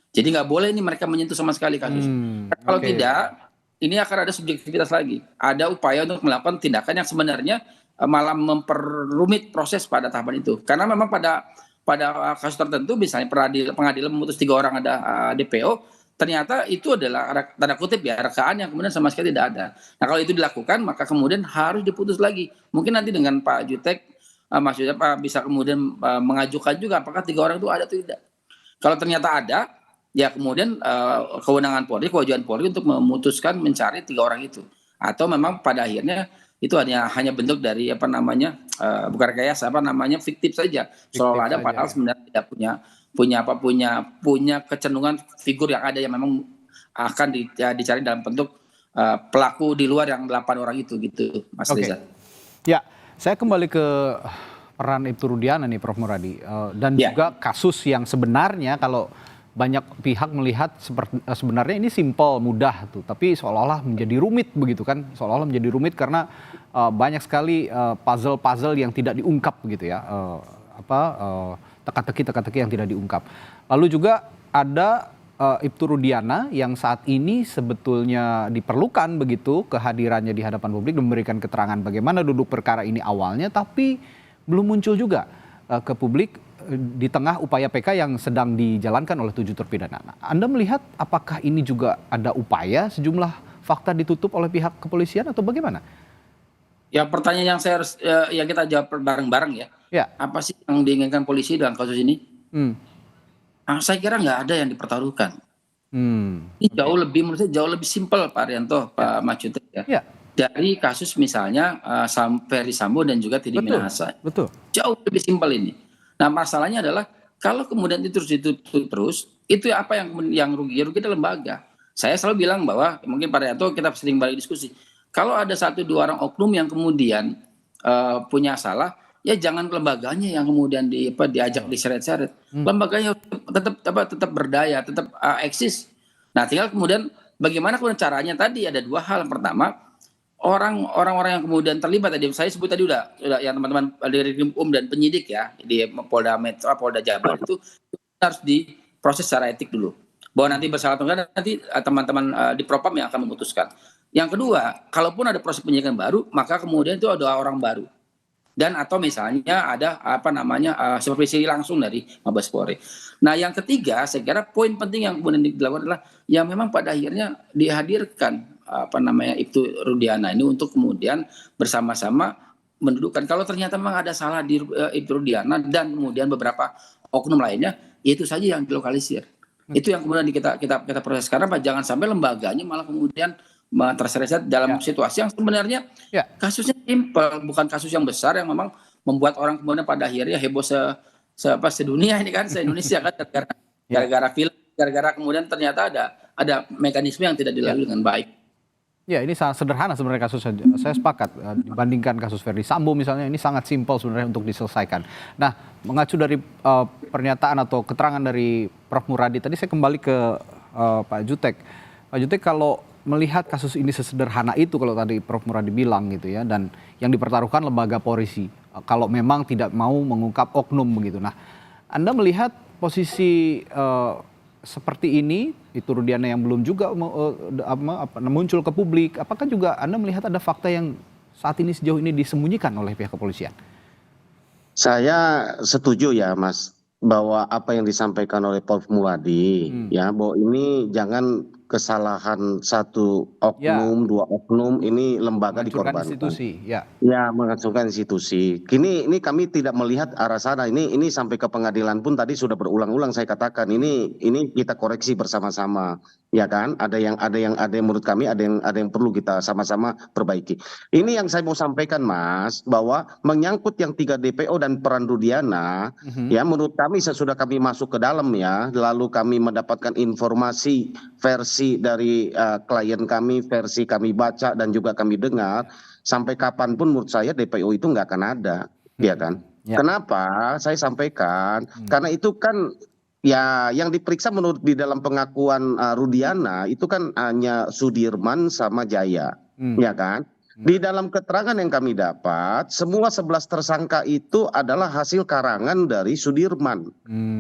Jadi nggak boleh ini mereka menyentuh sama sekali kasus. Kalau tidak ini akan ada subjektivitas lagi. Ada upaya untuk melakukan tindakan yang sebenarnya malah memperrumit proses pada tahapan itu. Karena memang pada kasus tertentu misalnya pengadilan memutus 3 orang ada DPO, ternyata itu adalah tanda kutip ya rekaan yang kemudian sama sekali tidak ada. Nah kalau itu dilakukan maka kemudian harus diputus lagi. Mungkin nanti dengan Pak Jutek maksudnya Pak bisa kemudian mengajukan juga apakah 3 orang itu ada atau tidak. Kalau ternyata ada, ya kemudian kewenangan Polri, kewajiban Polri untuk memutuskan mencari 3 orang itu. Atau memang pada akhirnya itu hanya bentuk dari bukan rekayasa fiktif saja. Seolah ada padahal sebenarnya tidak punya kecenderungan figur yang ada yang memang akan dicari dalam bentuk pelaku di luar yang 8 orang itu gitu, Mas Reza. Ya, saya kembali ke peran Ibtu Rudiana nih Prof. Muradi dan juga kasus yang sebenarnya kalau banyak pihak melihat sebenarnya ini simpel, mudah tuh, tapi seolah-olah menjadi rumit begitu kan, seolah-olah menjadi rumit karena banyak sekali puzzle-puzzle yang tidak diungkap gitu ya, teka-teki yang tidak diungkap. Lalu juga ada Ibtu Rudiana yang saat ini sebetulnya diperlukan begitu kehadirannya di hadapan publik memberikan keterangan bagaimana duduk perkara ini awalnya, tapi belum muncul juga ke publik di tengah upaya PK yang sedang dijalankan oleh 7 terpidana. Nah, Anda melihat apakah ini juga ada upaya sejumlah fakta ditutup oleh pihak kepolisian atau bagaimana? Ya, pertanyaan yang saya harus yang kita jawab bareng-bareng ya. Ya. Apa sih yang diinginkan polisi dalam kasus ini? Saya kira nggak ada yang dipertaruhkan. Ini jauh lebih, menurut saya jauh lebih simpel, Pak Arianto, Pak Macutek ya. Dari kasus misalnya Ferry Sambo dan juga Teddy Minahasa. Betul. Jauh lebih simpel ini. Nah, masalahnya adalah kalau kemudian itu terus itu apa yang rugi? Rugi adalah lembaga. Saya selalu bilang bahwa mungkin Pak Arianto kita sering balik diskusi. Kalau ada 1-2 orang oknum yang kemudian punya salah, ya jangan lembaganya yang kemudian diajak diseret-seret. Lembaganya tetap berdaya, tetap eksis. Nah, tinggal kemudian bagaimana kemudian caranya tadi ada 2 hal. Yang pertama, orang-orang yang kemudian terlibat tadi saya sebut tadi udah yang teman-teman dari Krim dan penyidik ya di Polda Metro, Polda Jabar itu harus diproses secara etik dulu. Bahwa nanti bersalah atau enggak nanti teman-teman di Propam yang akan memutuskan. Yang kedua, kalaupun ada proses penyidikan baru, maka kemudian itu ada orang baru. Dan atau misalnya ada supervisi langsung dari Mabes Polri. Nah, yang ketiga, saya kira poin penting yang kemudian dilakukan adalah yang memang pada akhirnya dihadirkan Ibtu Rudiana ini untuk kemudian bersama-sama mendudukkan. Kalau ternyata memang ada salah di Ibtu Rudiana dan kemudian beberapa oknum lainnya, itu saja yang dilokalisir. Itu yang kemudian kita proses sekarang, Pak. Jangan sampai lembaganya malah kemudian terseret dalam situasi yang sebenarnya kasusnya simpel, bukan kasus yang besar yang memang membuat orang kemudian pada akhirnya heboh sedunia ini kan, se-Indonesia kan gara-gara film, gara-gara kemudian ternyata ada mekanisme yang tidak dilalui dengan baik. Ya, ini sangat sederhana sebenarnya kasusnya. Saya sepakat dibandingkan kasus Ferdy Sambo misalnya, ini sangat simpel sebenarnya untuk diselesaikan. Nah, mengacu dari pernyataan atau keterangan dari Prof. Muradi tadi, saya kembali ke Pak Jutek. Pak Jutek, kalau melihat kasus ini sesederhana itu kalau tadi Prof. Muradi bilang gitu ya, dan yang dipertaruhkan lembaga polisi kalau memang tidak mau mengungkap oknum begitu. Nah, Anda melihat posisi seperti ini, itu Rudiana yang belum juga muncul ke publik, apakah juga Anda melihat ada fakta yang saat ini sejauh ini disembunyikan oleh pihak kepolisian? Saya setuju ya, Mas, bahwa apa yang disampaikan oleh Prof. Muradi ya, bahwa ini jangan kesalahan 1 oknum, 2 oknum, ini lembaga dikorbankan. Institusi, ya, menghancurkan institusi. Ini kami tidak melihat arah sana. Ini sampai ke pengadilan pun tadi sudah berulang-ulang saya katakan. Ini kita koreksi bersama-sama, ya kan? Ada yang menurut kami ada yang perlu kita sama-sama perbaiki. Ini yang saya mau sampaikan, Mas, bahwa menyangkut yang 3 DPO dan peran Rudiana, ya menurut kami sesudah kami masuk ke dalam ya, lalu kami mendapatkan informasi versi dari klien kami, versi kami baca dan juga kami dengar, sampai kapanpun menurut saya DPO itu nggak akan ada, ya kan? Kenapa saya sampaikan? Karena itu kan ya yang diperiksa menurut di dalam pengakuan Rudiana itu kan hanya Sudirman sama Jaya, ya kan? Di dalam keterangan yang kami dapat, semua 11 tersangka itu adalah hasil karangan dari Sudirman,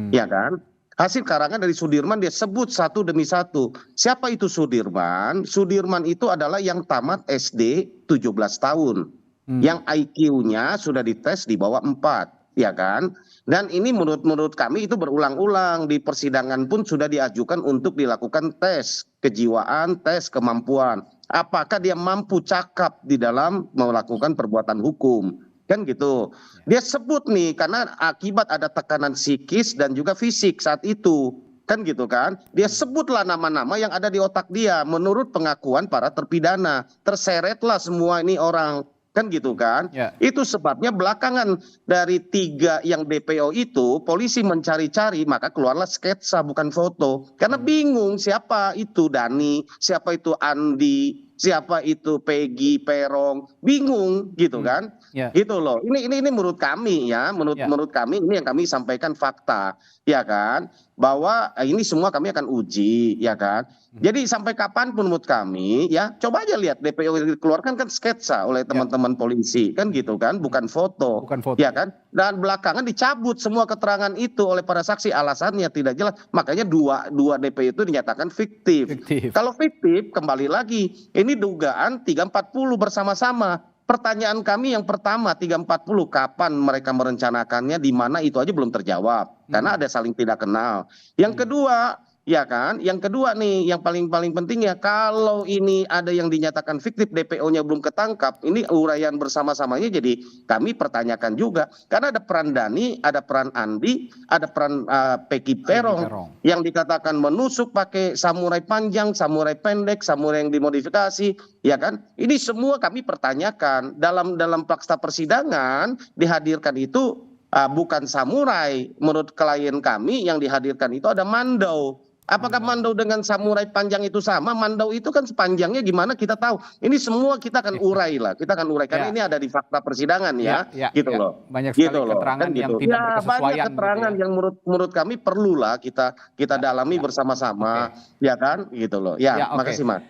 ya kan? Hasil karangan dari Sudirman dia sebut satu demi satu. Siapa itu Sudirman? Sudirman itu adalah yang tamat SD 17 tahun. Yang IQ-nya sudah dites di bawah 4, ya kan? Dan ini menurut kami itu berulang-ulang di persidangan pun sudah diajukan untuk dilakukan tes kejiwaan, tes kemampuan. Apakah dia mampu cakap di dalam melakukan perbuatan hukum? Kan gitu. Dia sebut nih karena akibat ada tekanan psikis dan juga fisik saat itu. Kan gitu kan. Dia sebutlah nama-nama yang ada di otak dia menurut pengakuan para terpidana. Terseretlah semua ini orang. Kan gitu kan. Itu sebabnya belakangan dari 3 yang DPO itu polisi mencari-cari, maka keluarlah sketsa bukan foto. Karena bingung siapa itu Dani, siapa itu Andi, siapa itu Peggy, Perong, bingung gitu kan. Gitu loh. Ini menurut kami ya, menurut kami ini yang kami sampaikan fakta, ya kan, bahwa ini semua kami akan uji, ya kan. Jadi sampai kapanpun menurut kami ya, coba aja lihat DPO yang dikeluarkan kan sketsa oleh teman-teman polisi, kan gitu kan, bukan foto, ya kan. Dan belakangan dicabut semua keterangan itu oleh para saksi, alasannya tidak jelas, makanya dua DPO itu dinyatakan fiktif. Kalau fiktif kembali lagi, ini dugaan 340 bersama-sama. pertanyaan kami yang pertama 340 kapan mereka merencanakannya, di mana itu aja belum terjawab karena ada saling tidak kenal. Yang kedua, ya kan, yang kedua nih yang paling penting ya, kalau ini ada yang dinyatakan fiktif DPO-nya belum ketangkap, ini uraian bersama-samanya jadi kami pertanyakan juga karena ada peran Dani, ada peran Andi, ada peran Peggy Perong yang dikatakan menusuk pakai samurai panjang, samurai pendek, samurai yang dimodifikasi, ya kan? Ini semua kami pertanyakan dalam fakta persidangan dihadirkan itu bukan samurai. Menurut klien kami yang dihadirkan itu ada mandau. Apakah mandau dengan samurai panjang itu sama? Mandau itu kan sepanjangnya gimana kita tahu. Ini semua kita akan urai lah. Kita akan urai karena ini ada di fakta persidangan ya, gitu loh. Banyak sekali Gitu loh. keterangan Kan yang gitu. tidak Ya, berkesesuaian. banyak keterangan yang menurut kami perlulah kita dalami bersama-sama, ya kan? Gitu loh. Ya, makasih Mas.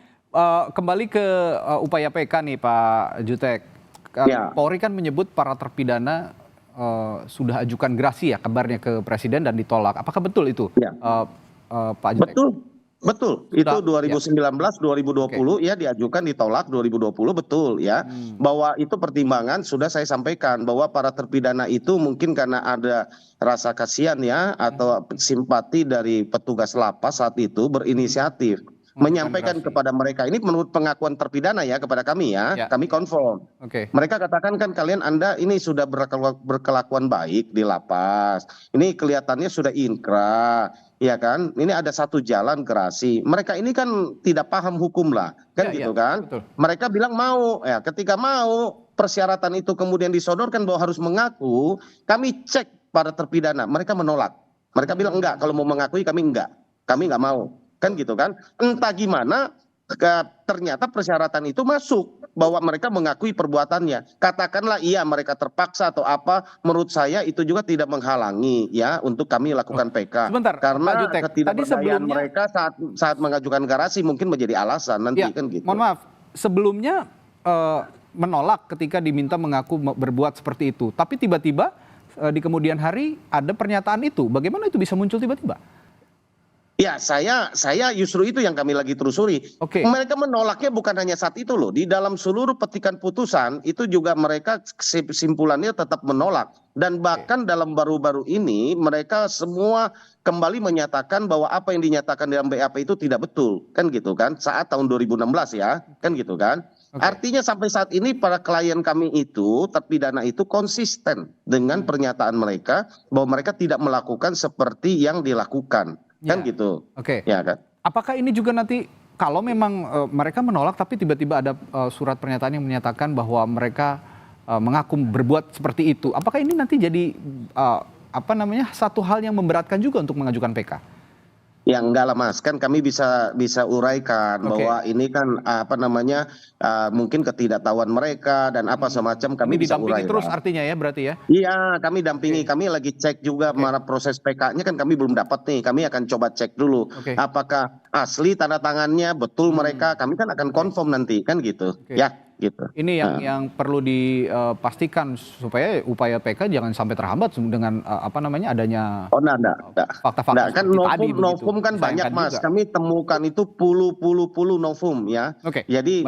Kembali ke upaya PK nih Pak Jutek. Polri kan menyebut para terpidana sudah ajukan gerasi ya kabarnya ke Presiden dan ditolak. Apakah betul itu? Pak Jutek? Betul. Itu 2019, 2020 ya diajukan, ditolak 2020, betul ya. Bahwa itu pertimbangan sudah saya sampaikan bahwa para terpidana itu mungkin karena ada rasa kasihan ya atau simpati dari petugas lapas saat itu berinisiatif menyampaikan kepada mereka, ini menurut pengakuan terpidana ya kepada kami ya, kami konfirm. Mereka katakan kan Anda ini sudah berkelakuan baik di lapas, ini kelihatannya sudah inkrah, ya kan? Ini ada satu jalan gerasi. Mereka ini kan tidak paham hukum lah, kan gitu kan? Betul. Mereka bilang mau, ya ketika mau persyaratan itu kemudian disodorkan bahwa harus mengaku, kami cek para terpidana, mereka menolak. Mereka bilang enggak, kalau mau mengakui kami nggak mau. Kan gitu kan, entah gimana ternyata persyaratan itu masuk bahwa mereka mengakui perbuatannya. Katakanlah iya mereka terpaksa atau apa, menurut saya itu juga tidak menghalangi ya untuk kami lakukan PK. Sebentar, karena Pak Jutek, ketidakberdayaan mereka saat mengajukan gerasi mungkin menjadi alasan nanti kan gitu. Mohon maaf, sebelumnya menolak ketika diminta mengaku berbuat seperti itu, tapi tiba-tiba di kemudian hari ada pernyataan itu. Bagaimana itu bisa muncul tiba-tiba? Ya, saya justru itu yang kami lagi telusuri. Mereka menolaknya bukan hanya saat itu loh. Di dalam seluruh petikan putusan itu juga mereka kesimpulannya tetap menolak. Dan bahkan dalam baru-baru ini mereka semua kembali menyatakan bahwa apa yang dinyatakan dalam BAP itu tidak betul. Kan gitu kan, saat tahun 2016 ya, kan gitu kan. Artinya sampai saat ini para klien kami itu, terpidana itu konsisten dengan pernyataan mereka bahwa mereka tidak melakukan seperti yang dilakukan. Kan gitu. Ya kan. Apakah ini juga nanti kalau memang mereka menolak tapi tiba-tiba ada surat pernyataan yang menyatakan bahwa mereka mengaku berbuat seperti itu, apakah ini nanti jadi satu hal yang memberatkan juga untuk mengajukan PK? Ya enggak lah Mas, kan kami bisa uraikan bahwa ini kan mungkin ketidaktahuan mereka dan apa semacam, kami bisa uraikan. Terus artinya ya berarti ya? Iya, kami dampingi, kami lagi cek juga mana proses PK-nya kan kami belum dapat nih, kami akan coba cek dulu apakah asli tanda tangannya betul mereka, kami kan akan confirm nanti kan gitu. Ya. Gitu. Ini yang perlu dipastikan supaya upaya PK jangan sampai terhambat dengan adanya fakta-fakta kan novum kan banyak Mas, kami temukan itu puluh novum ya. Jadi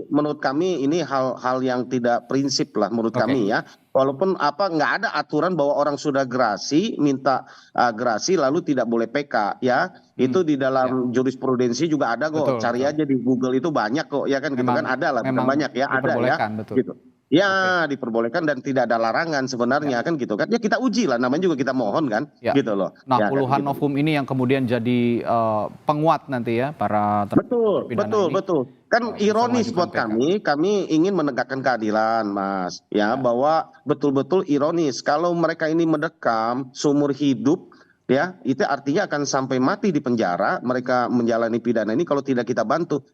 menurut kami ini hal yang tidak prinsip lah menurut kami ya. Walaupun nggak ada aturan bahwa orang sudah gerasi minta gerasi lalu tidak boleh PK ya. Itu di dalam jurisprudensi juga ada kok. Cari aja di Google itu banyak kok ya kan gitu kan, ada lah, bukan banyak ya, ada ya. Gitu. Ya diperbolehkan dan tidak ada larangan sebenarnya kan gitu kan. Ya kita uji lah, namanya juga kita mohon kan gitu loh. Nah puluhan novum ini yang kemudian jadi penguat nanti ya para terpidana ini. Betul. Kan ironis buat kami ingin menegakkan keadilan Mas ya, bahwa betul-betul ironis kalau mereka ini mendekam seumur hidup ya, itu artinya akan sampai mati di penjara mereka menjalani pidana ini kalau tidak kita bantu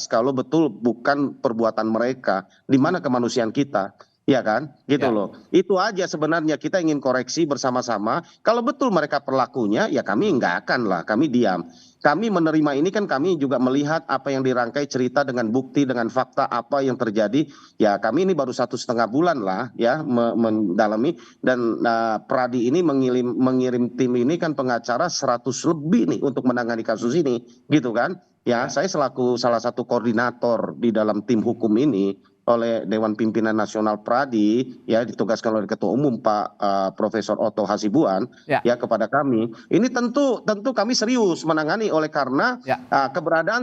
kalau betul bukan perbuatan mereka, di mana kemanusiaan kita, ya kan gitu loh. Itu aja sebenarnya kita ingin koreksi bersama-sama. Kalau betul mereka perlakunya ya kami nggak akan lah, kami diam. Kami menerima ini kan kami juga melihat apa yang dirangkai cerita dengan bukti, dengan fakta apa yang terjadi. Ya kami ini baru 1,5 bulan lah ya mendalami, dan Pradi ini mengirim tim ini kan pengacara 100 lebih nih untuk menangani kasus ini gitu kan. Ya saya selaku salah satu koordinator di dalam tim hukum ini oleh Dewan Pimpinan Nasional Pradi, ya ditugaskan oleh Ketua Umum Pak Profesor Otto Hasibuan, ya kepada kami. Ini tentu kami serius menangani oleh karena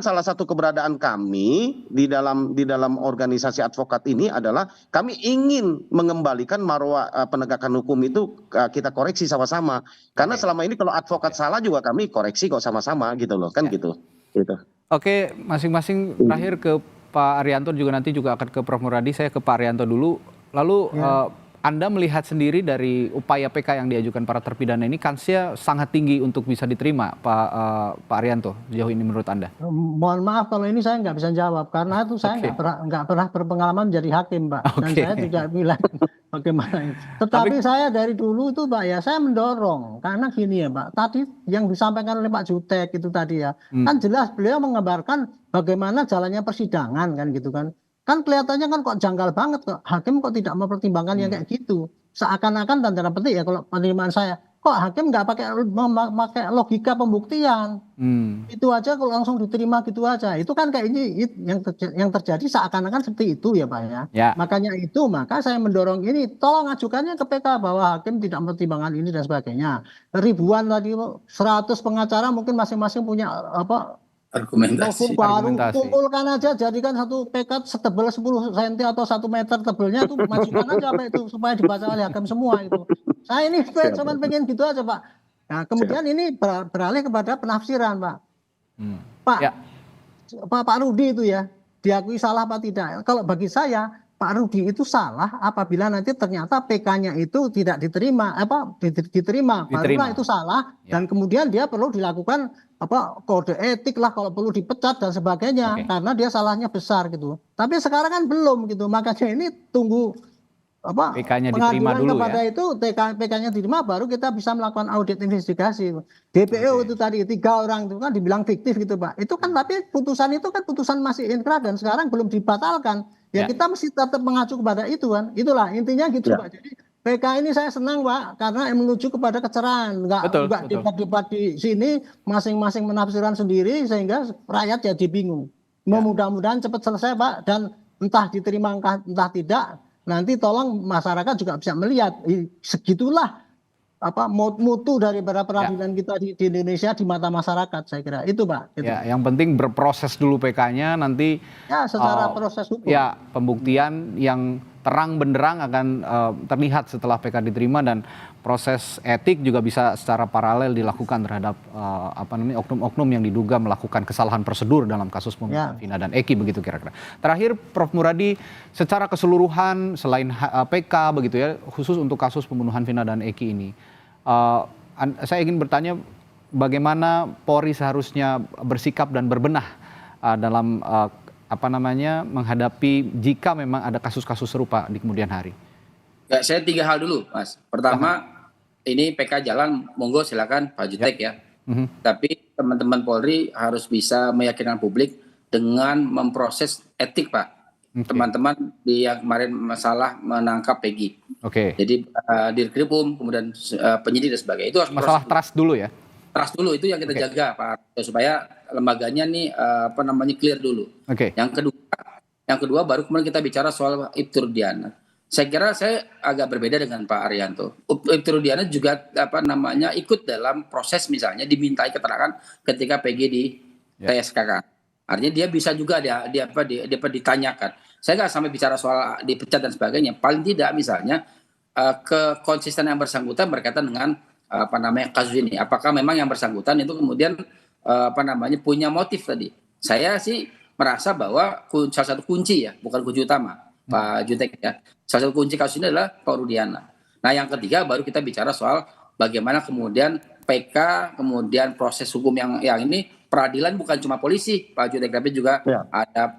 salah satu keberadaan kami di dalam organisasi advokat ini adalah kami ingin mengembalikan marwah penegakan hukum itu kita koreksi sama-sama. Karena selama ini kalau advokat salah juga kami koreksi kok sama-sama gitu loh, kan gitu. Oke, masing-masing terakhir ke Pak Arianto juga nanti juga akan ke Prof. Muradi. Saya ke Pak Arianto dulu. Lalu Anda melihat sendiri dari upaya PK yang diajukan para terpidana ini kansnya sangat tinggi untuk bisa diterima, Pak Arianto, sejauh ini menurut Anda? Mohon maaf kalau ini saya nggak bisa jawab karena itu saya nggak pernah berpengalaman menjadi hakim, Pak. Dan saya tidak bilang bagaimana itu. Tetapi saya dari dulu itu, Pak, ya saya mendorong karena gini ya, Pak. Tadi yang disampaikan oleh Pak Jutek itu tadi ya, kan jelas beliau mengabarkan bagaimana jalannya persidangan kan gitu kan. Kan kelihatannya kan kok janggal banget kok. Hakim kok tidak mempertimbangkan yang kayak gitu. Seakan-akan dan tanda petik ya kalau penerimaan saya. Kok hakim nggak pakai logika pembuktian. Itu aja kalau langsung diterima gitu aja. Itu kan kayak ini yang terjadi seakan-akan seperti itu ya Pak ya. Makanya maka saya mendorong ini. Tolong ajukannya ke PK bahwa hakim tidak mempertimbangkan ini dan sebagainya. Ribuan tadi 100 pengacara mungkin masing-masing punya argumentasi. Kumpulkan aja, jadikan satu PK setebal 10 cm atau 1 meter tebelnya itu masukkan aja Pak itu supaya dibaca oleh hakim semua itu. Saya ini cuma pengen gitu aja Pak. Nah kemudian ini beralih kepada penafsiran Pak. Pak Rudi itu ya diakui salah apa tidak? Kalau bagi saya Pak Rudi itu salah apabila nanti ternyata PK-nya itu tidak diterima, barulah itu salah dan kemudian dia perlu dilakukan kode etik lah kalau perlu dipecat dan sebagainya karena dia salahnya besar gitu. Tapi sekarang kan belum gitu, makanya ini tunggu PK-nya diterima dulu kepada ya. itu PK-nya diterima baru kita bisa melakukan audit investigasi. DPO itu tadi 3 orang itu kan dibilang fiktif gitu Pak. Itu kan tapi putusan itu kan putusan masih inkrah dan sekarang belum dibatalkan. Ya kita mesti tetap mengacu kepada itu kan. Itulah intinya gitu Pak. Jadi PK ini saya senang Pak karena menuju kepada kecerahan. Enggak debat-debat di sini masing-masing menafsirkan sendiri sehingga rakyat jadi bingung. Mudah-mudahan cepat selesai Pak dan entah diterima entah tidak. Nanti tolong masyarakat juga bisa melihat segitulah mutu dari peradilan kita di Indonesia di mata masyarakat saya kira itu Pak. Gitu. Ya, yang penting berproses dulu PK-nya nanti. Ya secara proses hukum. Ya pembuktian yang terang benderang akan terlihat setelah PK diterima dan proses etik juga bisa secara paralel dilakukan terhadap oknum-oknum yang diduga melakukan kesalahan prosedur dalam kasus pembunuhan Vina dan Eki begitu kira-kira. Terakhir Prof. Muradi, secara keseluruhan selain PK begitu ya khusus untuk kasus pembunuhan Vina dan Eki ini, saya ingin bertanya bagaimana Polri seharusnya bersikap dan berbenah dalam menghadapi jika memang ada kasus-kasus serupa di kemudian hari. Ya, saya 3 hal dulu, Mas. Pertama, ini PK jalan, monggo silakan Pak Jutek ya. Tapi teman-teman Polri harus bisa meyakinkan publik dengan memproses etik, Pak. Teman-teman yang kemarin masalah menangkap Peggy. Jadi Dirkrimum, kemudian penyidik dan sebagainya. Itu harus masalah trust dulu ya. Trust dulu itu yang kita jaga Pak, supaya lembaganya nih clear dulu. Yang kedua baru kemudian kita bicara soal Ibtu Rudiana. Saya kira saya agak berbeda dengan Pak Arianto. Ibtu Rudiana juga ikut dalam proses misalnya dimintai keterangan ketika PG di TSKK. Artinya dia bisa juga dia ditanyakan. Saya nggak sampai bicara soal dipecat dan sebagainya. Paling tidak misalnya kekonsistenan yang bersangkutan berkaitan dengan kasus ini. Apakah memang yang bersangkutan itu kemudian punya motif tadi. Saya sih merasa bahwa salah satu kunci ya, bukan kunci utama Pak Jutek ya. Salah satu kunci kasus ini adalah Pak Rudiana. Nah yang ketiga baru kita bicara soal bagaimana kemudian PK, kemudian proses hukum yang ini peradilan bukan cuma polisi Pak Jutek, tapi juga ada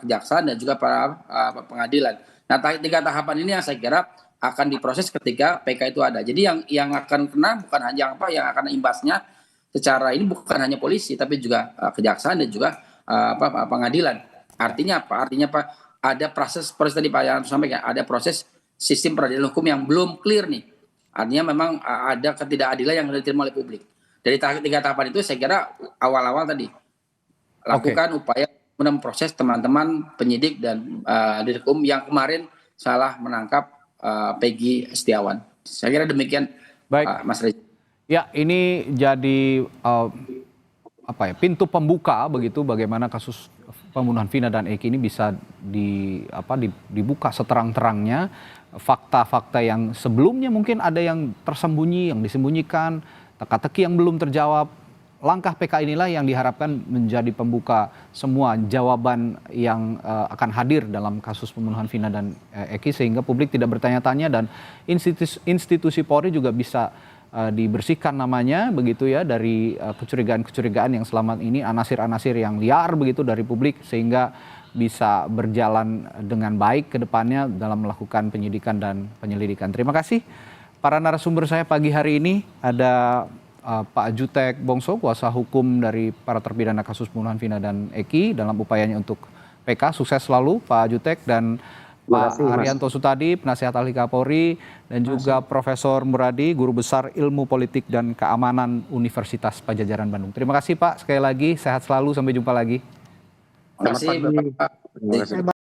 kejaksaan dan juga para pengadilan. Nah 3 tahapan ini yang saya kira akan diproses ketika PK itu ada. Jadi yang akan kena bukan hanya yang akan imbasnya secara ini bukan hanya polisi tapi juga kejaksaan dan juga pengadilan. Artinya apa? Ada proses tadi Pak yang sampaikan, ada proses sistem peradilan hukum yang belum clear nih. Artinya memang ada ketidakadilan yang diterima oleh publik. Dari 3 tahapan itu saya kira awal-awal tadi lakukan upaya kemudian memproses teman-teman penyidik dan Direkum yang kemarin salah menangkap Peggy Setiawan. Saya kira demikian. Baik, Mas Reza. Ya, ini jadi pintu pembuka begitu bagaimana kasus pembunuhan Vina dan Eki ini bisa dibuka seterang-terangnya, fakta-fakta yang sebelumnya mungkin ada yang tersembunyi, yang disembunyikan, teka-teki yang belum terjawab. Langkah PK inilah yang diharapkan menjadi pembuka semua jawaban yang akan hadir dalam kasus pembunuhan Vina dan Eki, sehingga publik tidak bertanya-tanya dan institusi Polri juga bisa dibersihkan namanya begitu ya dari kecurigaan-kecurigaan yang selama ini, anasir-anasir yang liar begitu dari publik, sehingga bisa berjalan dengan baik ke depannya dalam melakukan penyidikan dan penyelidikan. Terima kasih para narasumber saya pagi hari ini. Ada Pak Jutek Bongso, kuasa hukum dari para terpidana kasus pembunuhan Vina dan Eki dalam upayanya untuk PK. Sukses selalu Pak Jutek, dan Pak Haryanto Sutadi, penasihat ahli Kapolri, dan juga Profesor Muradi, guru besar Ilmu Politik dan Keamanan Universitas Padjadjaran Bandung. Terima kasih Pak, sekali lagi sehat selalu, sampai jumpa lagi. Terima kasih Bapak.